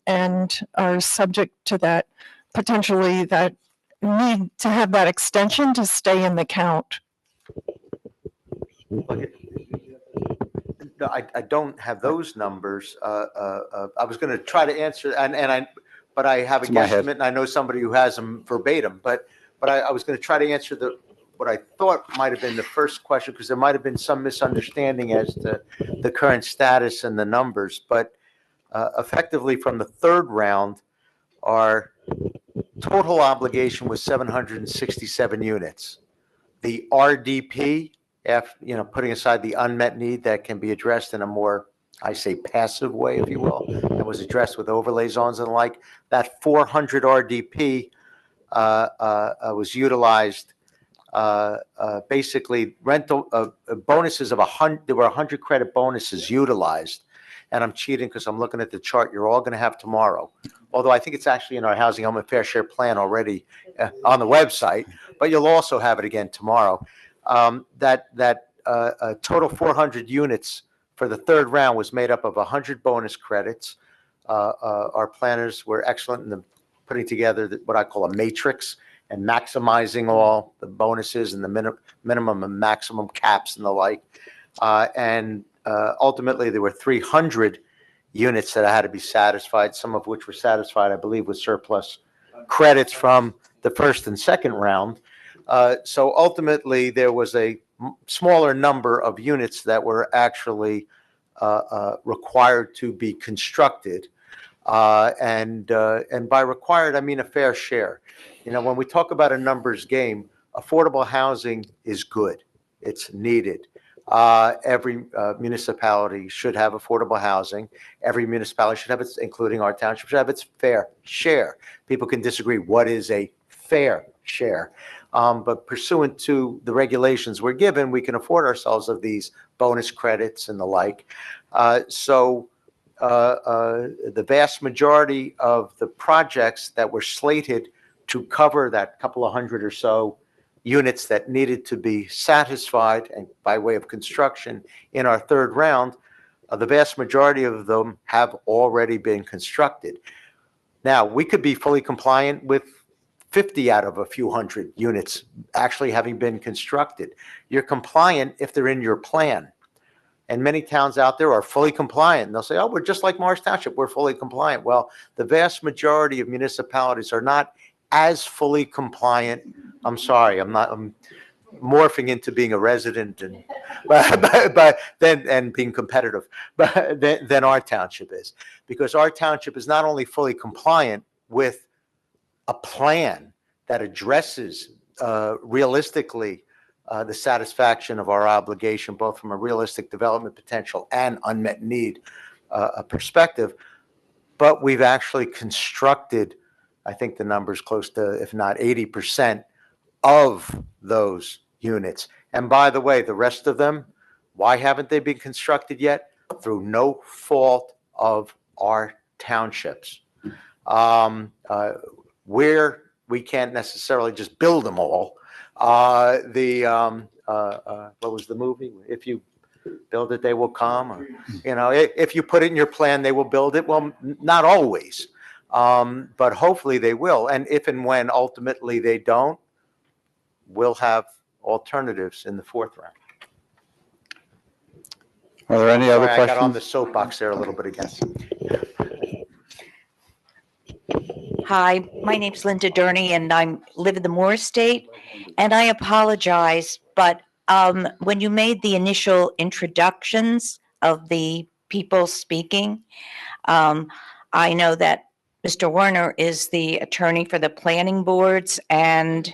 and are subject to that, potentially that need to have that extension to stay in the count. No, I don't have those numbers. I was going to try to answer, but I have a It's in my head. guesstimate, and I know somebody who has them verbatim. But I was going to try to answer what I thought might have been the first question, because there might have been some misunderstanding as to the current status and the numbers. But effectively, from the third round, our total obligation was 767 units. The RDP, putting aside the unmet need that can be addressed in a more, I say, passive way, if you will, that was addressed with overlay zones and the like, that 400 RDP was utilized. Basically, rental bonuses of 100. There were 100 credit bonuses utilized, and I'm cheating because I'm looking at the chart you're all going to have tomorrow. Although I think it's actually in our Housing Home and Fair Share plan already on the website, but you'll also have it again tomorrow. That total 400 units for the third round was made up of 100 bonus credits. Our planners were excellent in putting together what I call a matrix and maximizing all the bonuses and the minimum and maximum caps and the like. Ultimately, there were 300 units that had to be satisfied, some of which were satisfied, I believe, with surplus credits from the first and second round. So ultimately, there was a smaller number of units that were actually required to be constructed. And by required, I mean a fair share. When we talk about a numbers game, affordable housing is good. It's needed. Every municipality should have affordable housing. Every municipality should have its, including our township, should have its fair share. People can disagree. What is a fair share? But pursuant to the regulations we're given, we can afford ourselves of these bonus credits and the like. So the vast majority of the projects that were slated to cover that couple of hundred or so units that needed to be satisfied and by way of construction in our third round, the vast majority of them have already been constructed. Now, we could be fully compliant with 50 out of a few hundred units actually having been constructed. You're compliant if they're in your plan. And many towns out there are fully compliant. And they'll say, oh, we're just like Morris Township, we're fully compliant. Well, the vast majority of municipalities are not as fully compliant. I'm sorry, I'm morphing into being a resident and but then and being competitive, but then our township is, because our township is not only fully compliant with a plan that addresses realistically the satisfaction of our obligation, both from a realistic development potential and unmet need perspective, but we've actually constructed, I think the number's close to, if not 80%, of those units. And by the way, the rest of them, why haven't they been constructed yet? Through no fault of our townships. Where we can't necessarily just build them all. What was the movie? If you build it, they will come. Or, if you put it in your plan, they will build it. Well, not always, but hopefully they will. And if and when ultimately they don't, we'll have alternatives in the fourth round. Are there any other Sorry, I got on the questions? soapbox there a little bit again. Hi, my name's Linda Durney, and I live in the Moore Estate. And I apologize, but when you made the initial introductions of the people speaking, I know that Mr. Warner is the attorney for the planning boards and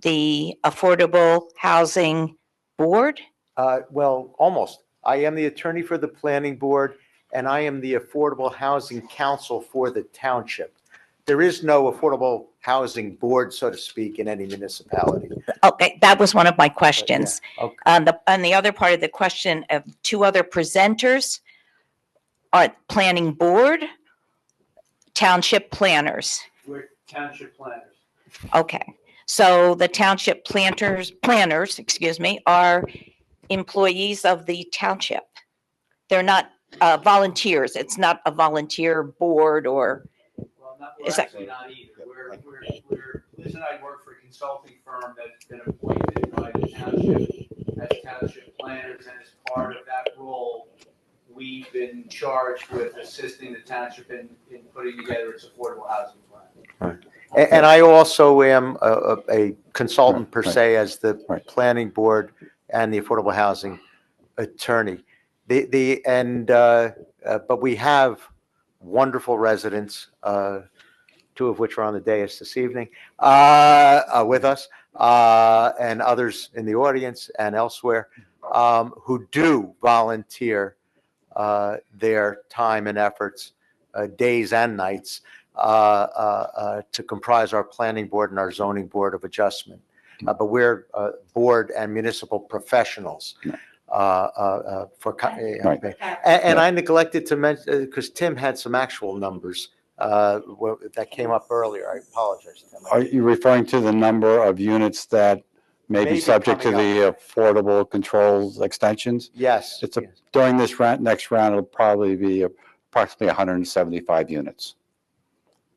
the Affordable Housing Board. Well, almost. I am the attorney for the planning board, and I am the Affordable Housing Council for the township. There is no affordable housing board, so to speak, in any municipality. Okay, that was one of my questions. Okay. And the other part of the question of two other presenters are planning board, township planners. We're township planners. Okay, so the township planners, are employees of the township. They're not volunteers. It's not a volunteer board or, Well, we're Is that- actually not either. Liz and I work for a consulting firm that's been appointed by the township as township planners, and as part of that role, we've been charged with assisting the township in putting together its affordable housing plan. And I also am a consultant per Right. se as the Right. planning board and the affordable housing attorney. But we have wonderful residents, two of which are on the dais this evening, with us, and others in the audience and elsewhere, who do volunteer their time and efforts, days and nights, to comprise our planning board and our zoning board of adjustment. But we're board and municipal professionals. And I neglected to mention, because Tim had some actual numbers that came up earlier. I apologize, Tim. Are you referring to the number of units that may be Maybe subject to coming the affordable controls extensions? Yes. It's during this next round, it'll probably be approximately 175 units.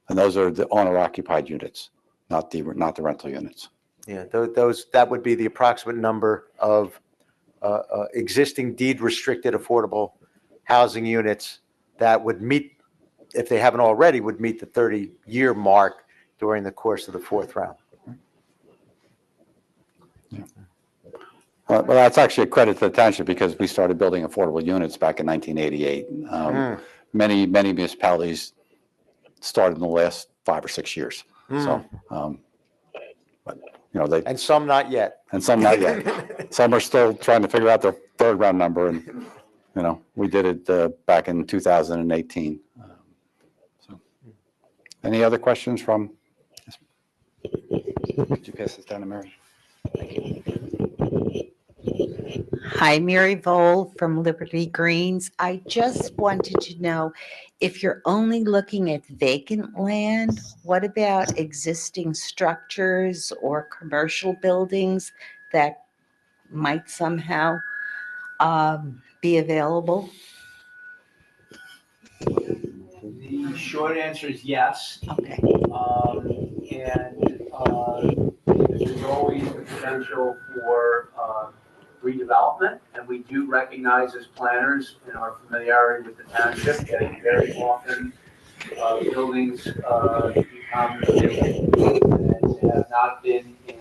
And those are the owner occupied units, not the rental units. Yeah, that would be the approximate number of existing deed restricted affordable housing units that would meet, if they haven't already, would meet the 30-year mark during the course of the fourth round. Well, that's actually a credit to the township because we started building affordable units back in 1988. Many municipalities started in the last 5 or 6 years. So, but And some not yet. and some not yet. Some are still trying to figure out their third round number, and we did it back in 2018. So, any other questions from? Could you pass this down to Mary? Hi, Mary Vole from Liberty Greens. I just wanted to know if you're only looking at vacant land, what about existing structures or commercial buildings that might somehow be available? The short answer is yes. Okay. There's always the potential for redevelopment, and we do recognize as planners in our familiarity with the township that very often buildings become vacant and have not been in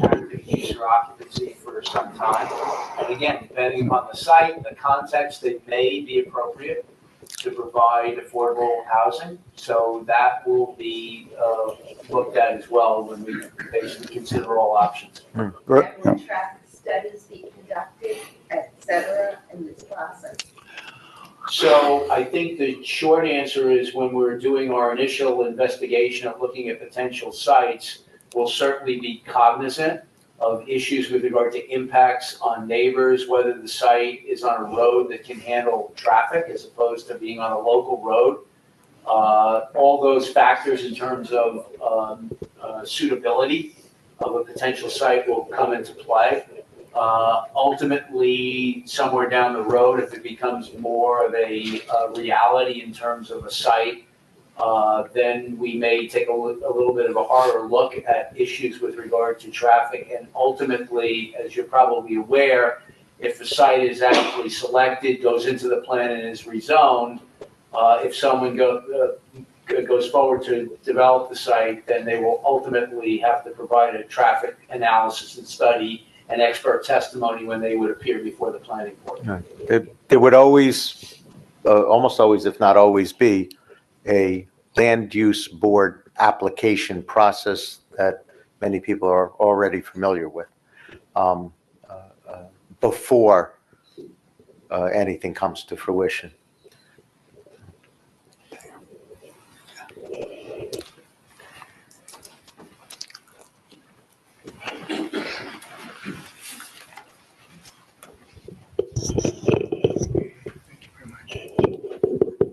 active use or occupancy for some time. And again, depending upon the site, the context, it may be appropriate to provide affordable housing. So that will be looked at as well when we basically consider all options. Will traffic studies be conducted, et cetera, in this process? So I think the short answer is when we're doing our initial investigation of looking at potential sites, we'll certainly be cognizant of issues with regard to impacts on neighbors, whether the site is on a road that can handle traffic as opposed to being on a local road. All those factors in terms of suitability of a potential site will come into play. Ultimately, somewhere down the road, if it becomes more of a reality in terms of a site, then we may take a little bit of a harder look at issues with regard to traffic. And ultimately, as you're probably aware, if the site is actually selected, goes into the plan and is rezoned, if someone goes forward to develop the site, then they will ultimately have to provide a traffic analysis and study and expert testimony when they would appear before the planning board. There would always, almost always, if not always, be a land use board application process that many people are already familiar with um, before anything comes to fruition.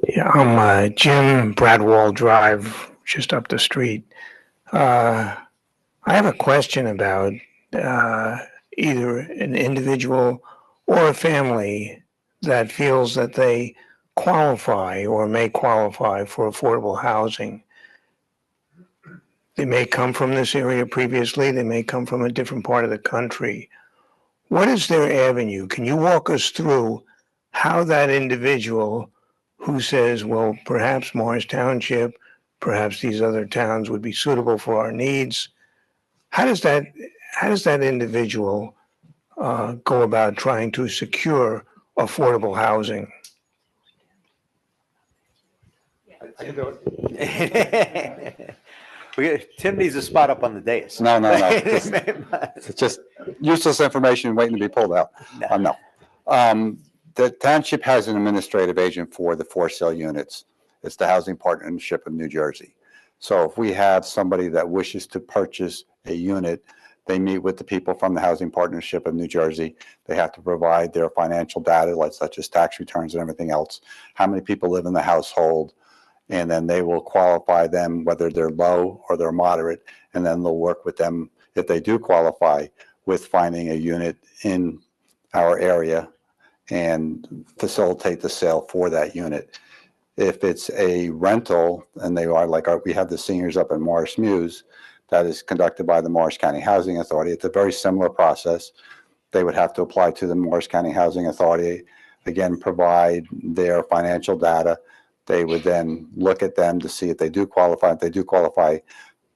Yeah, I'm Jim Bradwell Drive, just up the street. I have a question about either an individual or a family that feels that they qualify or may qualify for affordable housing. They may come from this area previously, they may come from a different part of the country. What is their avenue? Can you walk us through how that individual who says, well, perhaps Morris Township, perhaps these other towns would be suitable for our needs? How does that individual go about trying to secure affordable housing? Tim needs a spot up on the dais. No. It's just useless information waiting to be pulled out. No. The township has an administrative agent for the for sale units. It's the Housing Partnership of New Jersey. So if we have somebody that wishes to purchase a unit, they meet with the people from the Housing Partnership of New Jersey. They have to provide their financial data, like such as tax returns and everything else, how many people live in the household, and then they will qualify them, whether they're low or they're moderate, and then they'll work with them, if they do qualify, with finding a unit in our area and facilitate the sale for that unit. If it's a rental, and they are like we have the seniors up in Morris Mews, that is conducted by the Morris County Housing Authority. It's a very similar process. They would have to apply to the Morris County Housing Authority, again, provide their financial data. They would then look at them to see if they do qualify. If they do qualify,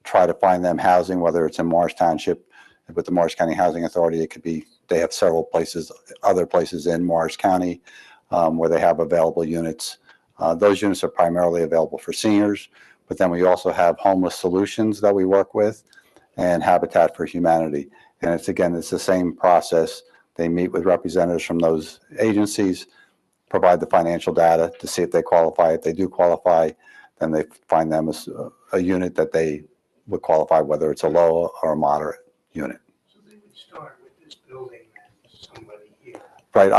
try to find them housing, whether it's in Morris Township with the Morris County Housing Authority. It could be, they have several places, other places in Morris County where they have available units. Those units are primarily available for seniors, but then we also have homeless solutions that we work with and Habitat for Humanity. And it's the same process. They meet with representatives from those agencies, provide the financial data to see if they qualify. If they do qualify, then they find them a unit that they would qualify, whether it's a low or a moderate unit. So they would start with this building and somebody here. Right.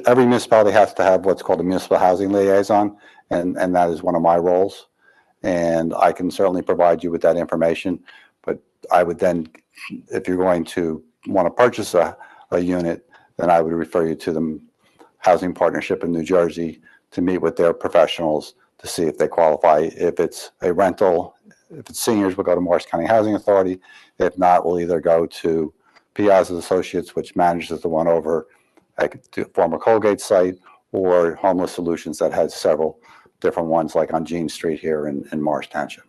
Every municipality has to have what's called a municipal housing liaison, and that is one of my roles. And I can certainly provide you with that information, but I would then, if you're going to want to purchase a unit, then I would refer you to the Housing Partnership in New Jersey to meet with their professionals to see if they qualify. If it's a rental, if it's seniors, we'll go to Morris County Housing Authority. If not, we'll either go to Piazza Associates, which manages the one over at the former Colgate site, or Homeless Solutions that has several different ones, like on Jean Street here in Morris Township.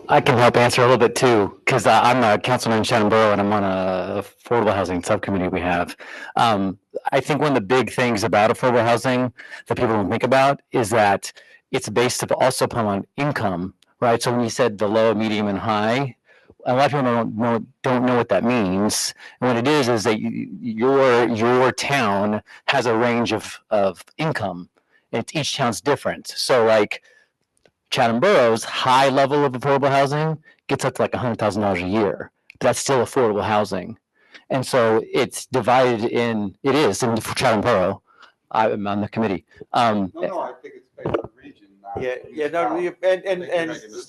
I can help answer a little bit too, because I'm a councilman in Shannon Borough and I'm on a affordable housing subcommittee we have. I think one of the big things about affordable housing that people don't think about is that it's based also upon income, right? So when you said the low, medium, and high, a lot of people don't know what that means. And what it is that your town has a range of income. Each town's different. So like Chatham Borough's high level of affordable housing gets up to like $100,000 a year. That's still affordable housing. And so it's divided in Chatham Borough. I'm on the committee. I think it's based on region. And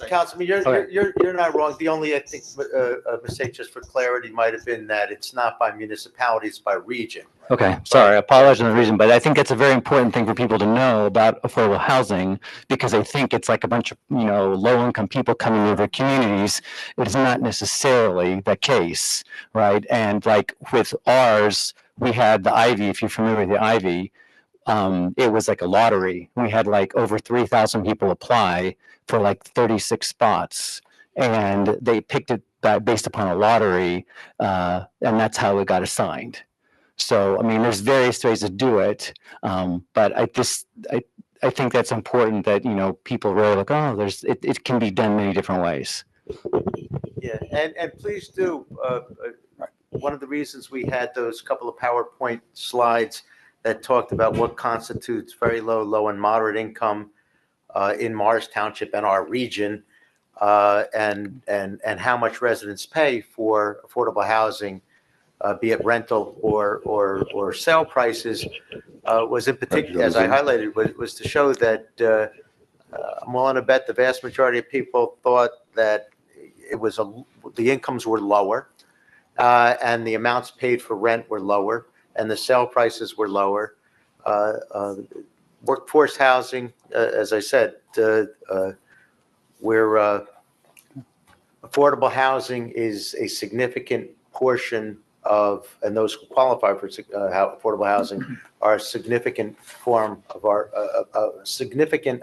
Councilman, you're not wrong. The only, I think, a mistake, just for clarity, might have been that it's not by municipality, it's by region. Okay, sorry, I apologize on the reason, but I think that's a very important thing for people to know about affordable housing, because they think it's like a bunch of, low-income people coming to their communities. It's not necessarily the case, right? And like with ours, we had the Ivy, if you're familiar with the Ivy, it was like a lottery. We had like over 3,000 people apply for like 36 spots, and they picked it based upon a lottery, and that's how it got assigned. So, I mean, there's various ways to do it. But I think that's important that, people really look, oh, it can be done many different ways. Yeah, and please do, one of the reasons we had those couple of PowerPoint slides that talked about what constitutes very low, low and moderate income in Morris Township and our region, and how much residents pay for affordable housing, be it rental or sale prices, was in particular, as I highlighted, was to show that I'm willing to bet the vast majority of people thought that the incomes were lower, and the amounts paid for rent were lower, and the sale prices were lower. Workforce housing, as I said, where affordable housing is a significant portion of, and those who qualify for affordable housing are a significant form of our, a significant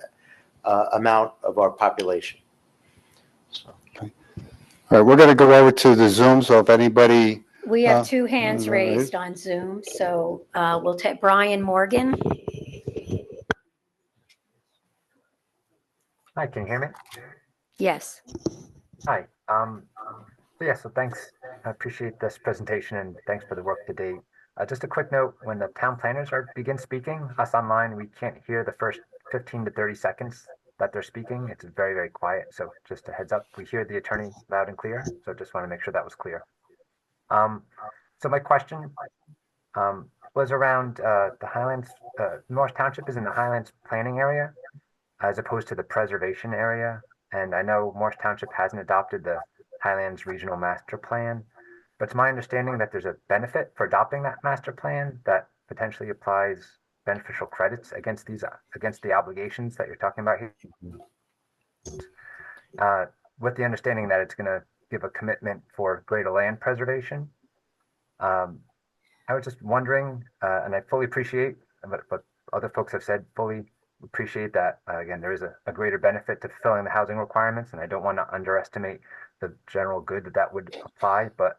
amount of our population. All right, we're going to go over to the Zoom, so if anybody. We have two hands raised on Zoom, so we'll take Brian Morgan. Hi, can you hear me? Yes. Hi. So thanks. I appreciate this presentation and thanks for the work to date. Just a quick note, when the town planners begin speaking, us online, we can't hear the first 15 to 30 seconds that they're speaking. It's very, very quiet. So just a heads up, we hear the attorney loud and clear. So just want to make sure that was clear. So my question was around the Highlands. Morris Township is in the Highlands planning area as opposed to the preservation area. And I know Morris Township hasn't adopted the Highlands Regional Master Plan, but it's my understanding that there's a benefit for adopting that master plan that potentially applies beneficial credits against the obligations that you're talking about here. With the understanding that it's going to give a commitment for greater land preservation. I was just wondering, and I fully appreciate what other folks have said, fully appreciate that, again, there is a greater benefit to fulfilling the housing requirements, and I don't want to underestimate the general good that would apply, but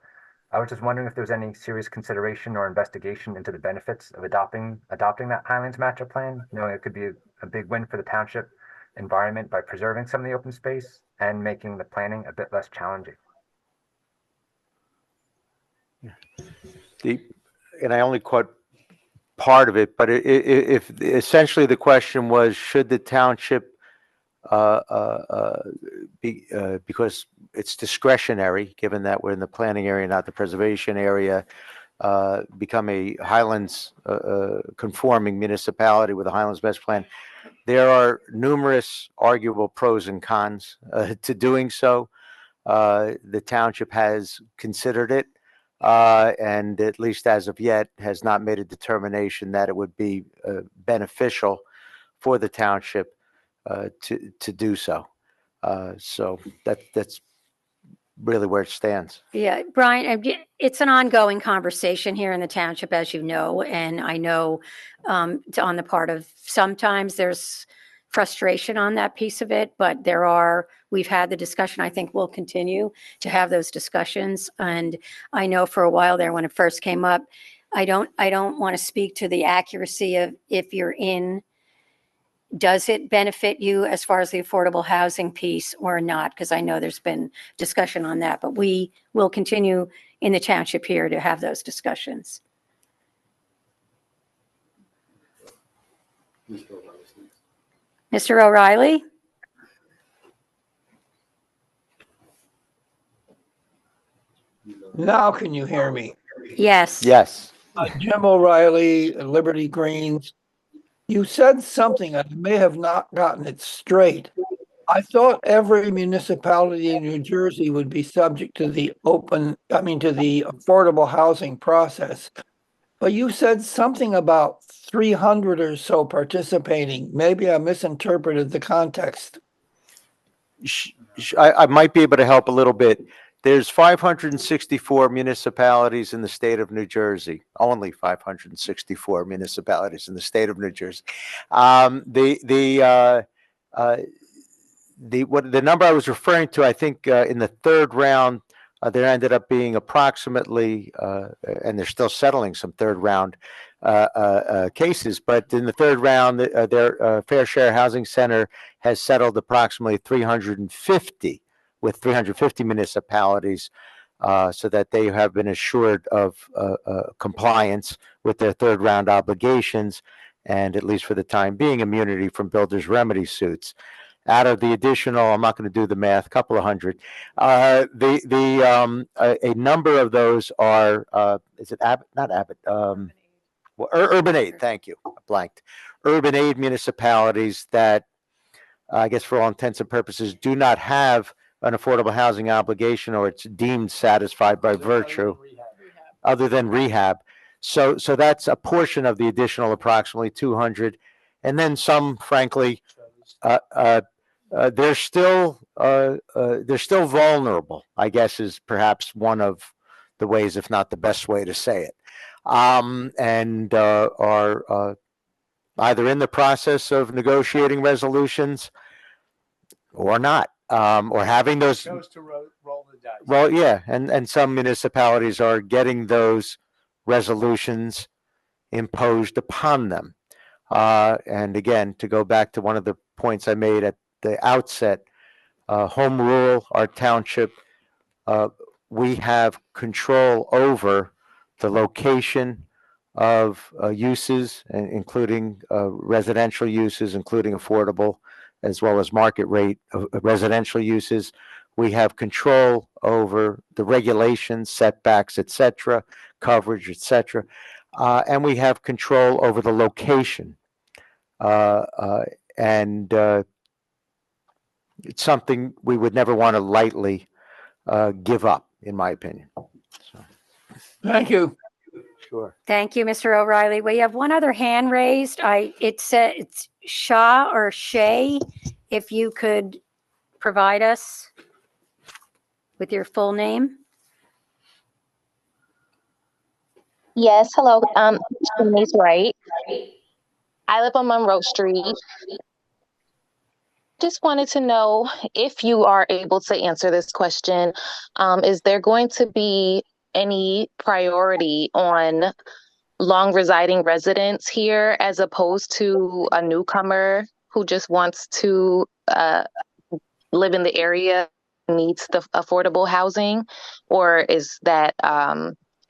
I was just wondering if there's any serious consideration or investigation into the benefits of adopting that Highlands Master Plan, knowing it could be a big win for the township environment by preserving some of the open space and making the planning a bit less challenging. And I only caught part of it, but if essentially the question was, should the township, because it's discretionary, given that we're in the planning area, not the preservation area, become a Highlands conforming municipality with a Highlands Best Plan? There are numerous arguable pros and cons to doing so. The township has considered it. And at least as of yet, has not made a determination that it would be beneficial for the township to do so. So that's really where it stands. Yeah, Brian, it's an ongoing conversation here in the township, as you know, and I know on the part of sometimes there's frustration on that piece of it, but we've had the discussion. I think we'll continue to have those discussions. And I know for a while there, when it first came up, I don't want to speak to the accuracy of if you're in, does it benefit you as far as the affordable housing piece or not? Because I know there's been discussion on that, but we will continue in the township here to have those discussions. Mr. O'Reilly? Now can you hear me? Yes. Yes. Jim O'Reilly, Liberty Greens. You said something, I may have not gotten it straight. I thought every municipality in New Jersey would be subject to the affordable housing process. But you said something about 300 or so participating. Maybe I misinterpreted the context. I might be able to help a little bit. There's 564 municipalities in the state of New Jersey, only 564 municipalities in the state of New Jersey. The number I was referring to, I think in the third round, there ended up being approximately, and they're still settling some third round cases, but in the third round, their Fair Share Housing Center has settled approximately 350 with 350 municipalities, so that they have been assured of compliance with their third round obligations, and at least for the time being, immunity from builders' remedy suits. Out of the additional, I'm not going to do the math, couple of hundred. A number of those are, is it Abbott? Not Abbott. Well, Urban Aid. Thank you. I blanked. Urban Aid municipalities that, I guess, for all intents and purposes, do not have an affordable housing obligation, or it's deemed satisfied by virtue, other than rehab. So that's a portion of the additional approximately 200, and then some, frankly. They're still vulnerable, I guess, is perhaps one of the ways, if not the best way to say it, and are either in the process of negotiating resolutions or not, or having those. Chose to roll the dice. Well, yeah, and some municipalities are getting those resolutions imposed upon them. And again, to go back to one of the points I made at the outset, home rule, our township, we have control over the location of uses, including residential uses, including affordable, as well as market rate residential uses. We have control over the regulations, setbacks, et cetera, coverage, et cetera. And we have control over the location. And it's something we would never want to lightly give up, in my opinion. So. Thank you. Sure. Thank you, Mr. O'Reilly. We have one other hand raised. It's Shah or Shay. If you could provide us with your full name. Yes, hello. Shanice Wright. I live on Monroe Street. Just wanted to know if you are able to answer this question. Is there going to be any priority on long residing residents here as opposed to a newcomer who just wants to live in the area, needs the affordable housing? Or is that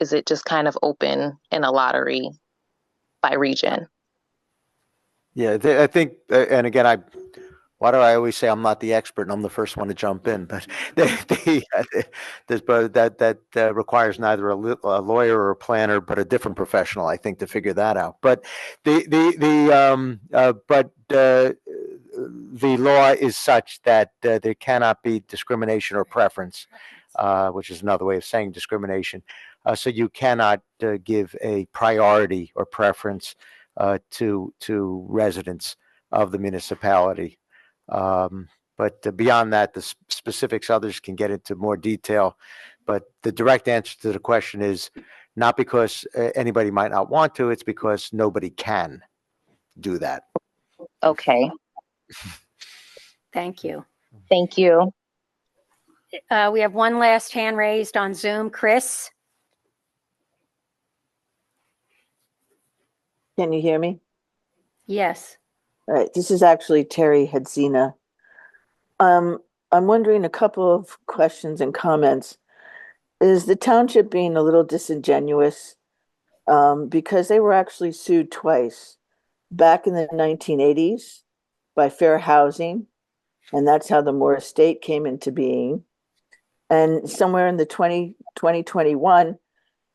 is it just kind of open in a lottery by region? Yeah, I think, and again, why do I always say I'm not the expert and I'm the first one to jump in? But that requires neither a lawyer or a planner, but a different professional, I think, to figure that out. But the law is such that there cannot be discrimination or preference, which is another way of saying discrimination. So you cannot give a priority or preference to residents of the municipality. But beyond that, the specifics, others can get into more detail. But the direct answer to the question is not because anybody might not want to, it's because nobody can do that. Okay. Thank you. Thank you. We have one last hand raised on Zoom. Chris? Can you hear me? Yes. All right, this is actually Terry Hedzina. I'm wondering a couple of questions and comments. Is the township being a little disingenuous? Because they were actually sued twice, back in the 1980s by Fair Housing, and that's how the Moore Estate came into being. And somewhere in the 2021,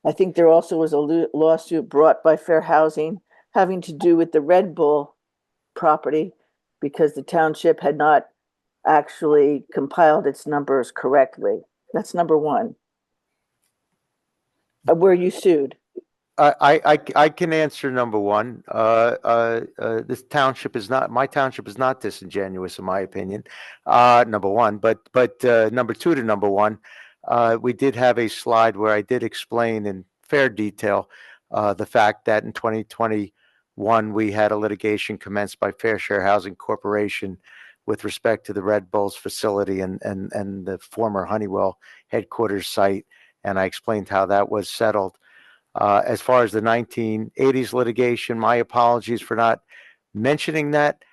I think there also was a lawsuit brought by Fair Housing having to do with the Red Bull property because the township had not actually compiled its numbers correctly. That's number one. Were you sued? I can answer number one. This township is not, my township is not disingenuous in my opinion. Number one, but number two to number one, we did have a slide where I did explain in fair detail the fact that in 2021 we had a litigation commenced by Fair Share Housing Corporation with respect to the Red Bulls facility and the former Honeywell headquarters site, and I explained how that was settled. As far as the 1980s litigation, my apologies for not mentioning that.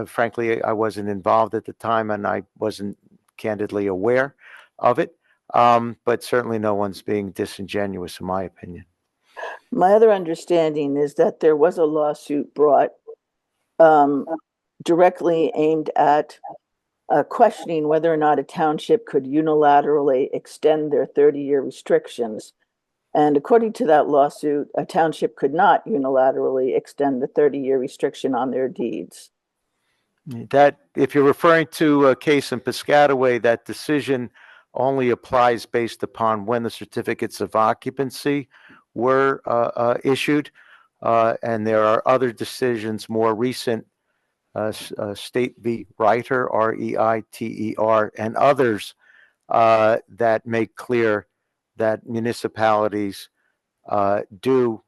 Frankly, I wasn't involved at the time, and I wasn't candidly aware of it. But certainly no one's being disingenuous, in my opinion. My other understanding is that there was a lawsuit brought directly aimed at questioning whether or not a township could unilaterally extend their 30-year restrictions. And according to that lawsuit, a township could not unilaterally extend the 30-year restriction on their deeds. That, if you're referring to a case in Piscataway, that decision only applies based upon when the certificates of occupancy were issued. And there are other decisions, more recent, State v. Reiter, Reiter, and others that make clear that municipalities do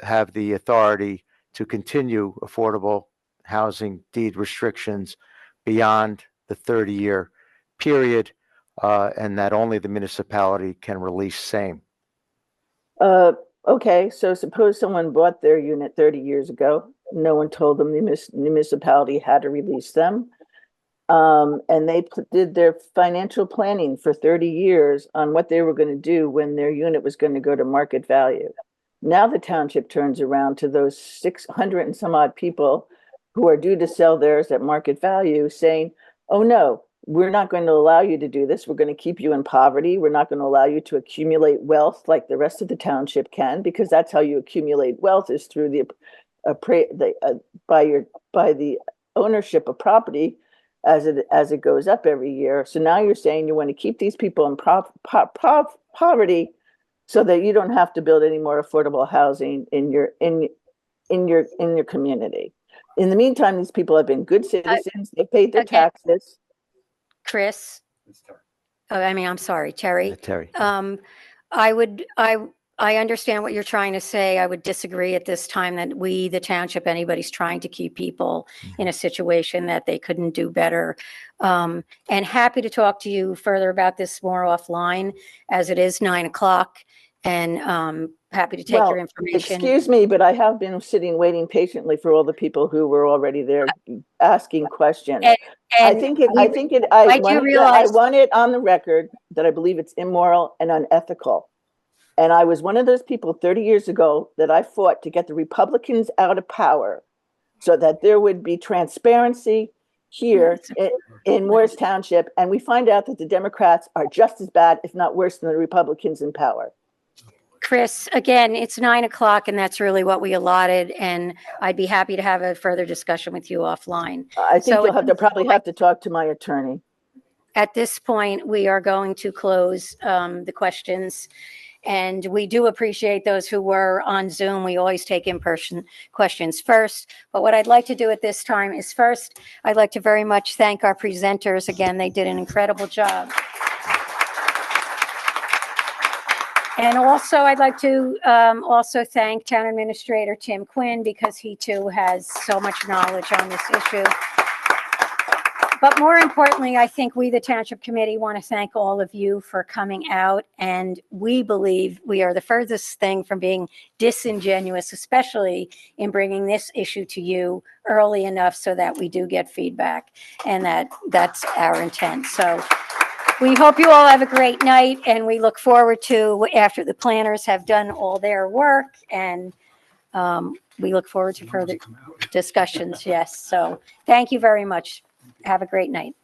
have the authority to continue affordable housing deed restrictions beyond the 30-year period, and that only the municipality can release same. Okay, so suppose someone bought their unit 30 years ago. No one told them the municipality had to release them. And they did their financial planning for 30 years on what they were going to do when their unit was going to go to market value. Now the township turns around to those 600 and some odd people who are due to sell theirs at market value saying, oh no, we're not going to allow you to do this. We're going to keep you in poverty. We're not going to allow you to accumulate wealth like the rest of the township can, because that's how you accumulate wealth, is through by the ownership of property as it goes up every year. So now you're saying you want to keep these people in poverty so that you don't have to build any more affordable housing in your community. In the meantime, these people have been good citizens. They paid their taxes. Chris? I'm sorry, Terry. Terry. I understand what you're trying to say. I would disagree at this time that we, the township, anybody's trying to keep people in a situation that they couldn't do better. And happy to talk to you further about this more offline, as it is 9 o'clock, and happy to take your information. Excuse me, but I have been sitting waiting patiently for all the people who were already there asking questions. I want it on the record that I believe it's immoral and unethical. And I was one of those people 30 years ago that I fought to get the Republicans out of power so that there would be transparency here in Morris Township. And we find out that the Democrats are just as bad, if not worse, than the Republicans in power. Chris, again, it's 9 o'clock, and that's really what we allotted. And I'd be happy to have a further discussion with you offline. I think you'll probably have to talk to my attorney. At this point, we are going to close the questions. And we do appreciate those who were on Zoom. We always take in-person questions first. But what I'd like to do at this time is first, I'd like to very much thank our presenters. Again, they did an incredible job. And also, I'd like to also thank Town Administrator Tim Quinn, because he too has so much knowledge on this issue. But more importantly, I think we, the Township Committee, want to thank all of you for coming out. And we believe we are the furthest thing from being disingenuous, especially in bringing this issue to you early enough so that we do get feedback. And that's our intent. So we hope you all have a great night. And we look forward to, after the planners have done all their work, and we look forward to further discussions. Yes. So thank you very much. Have a great night.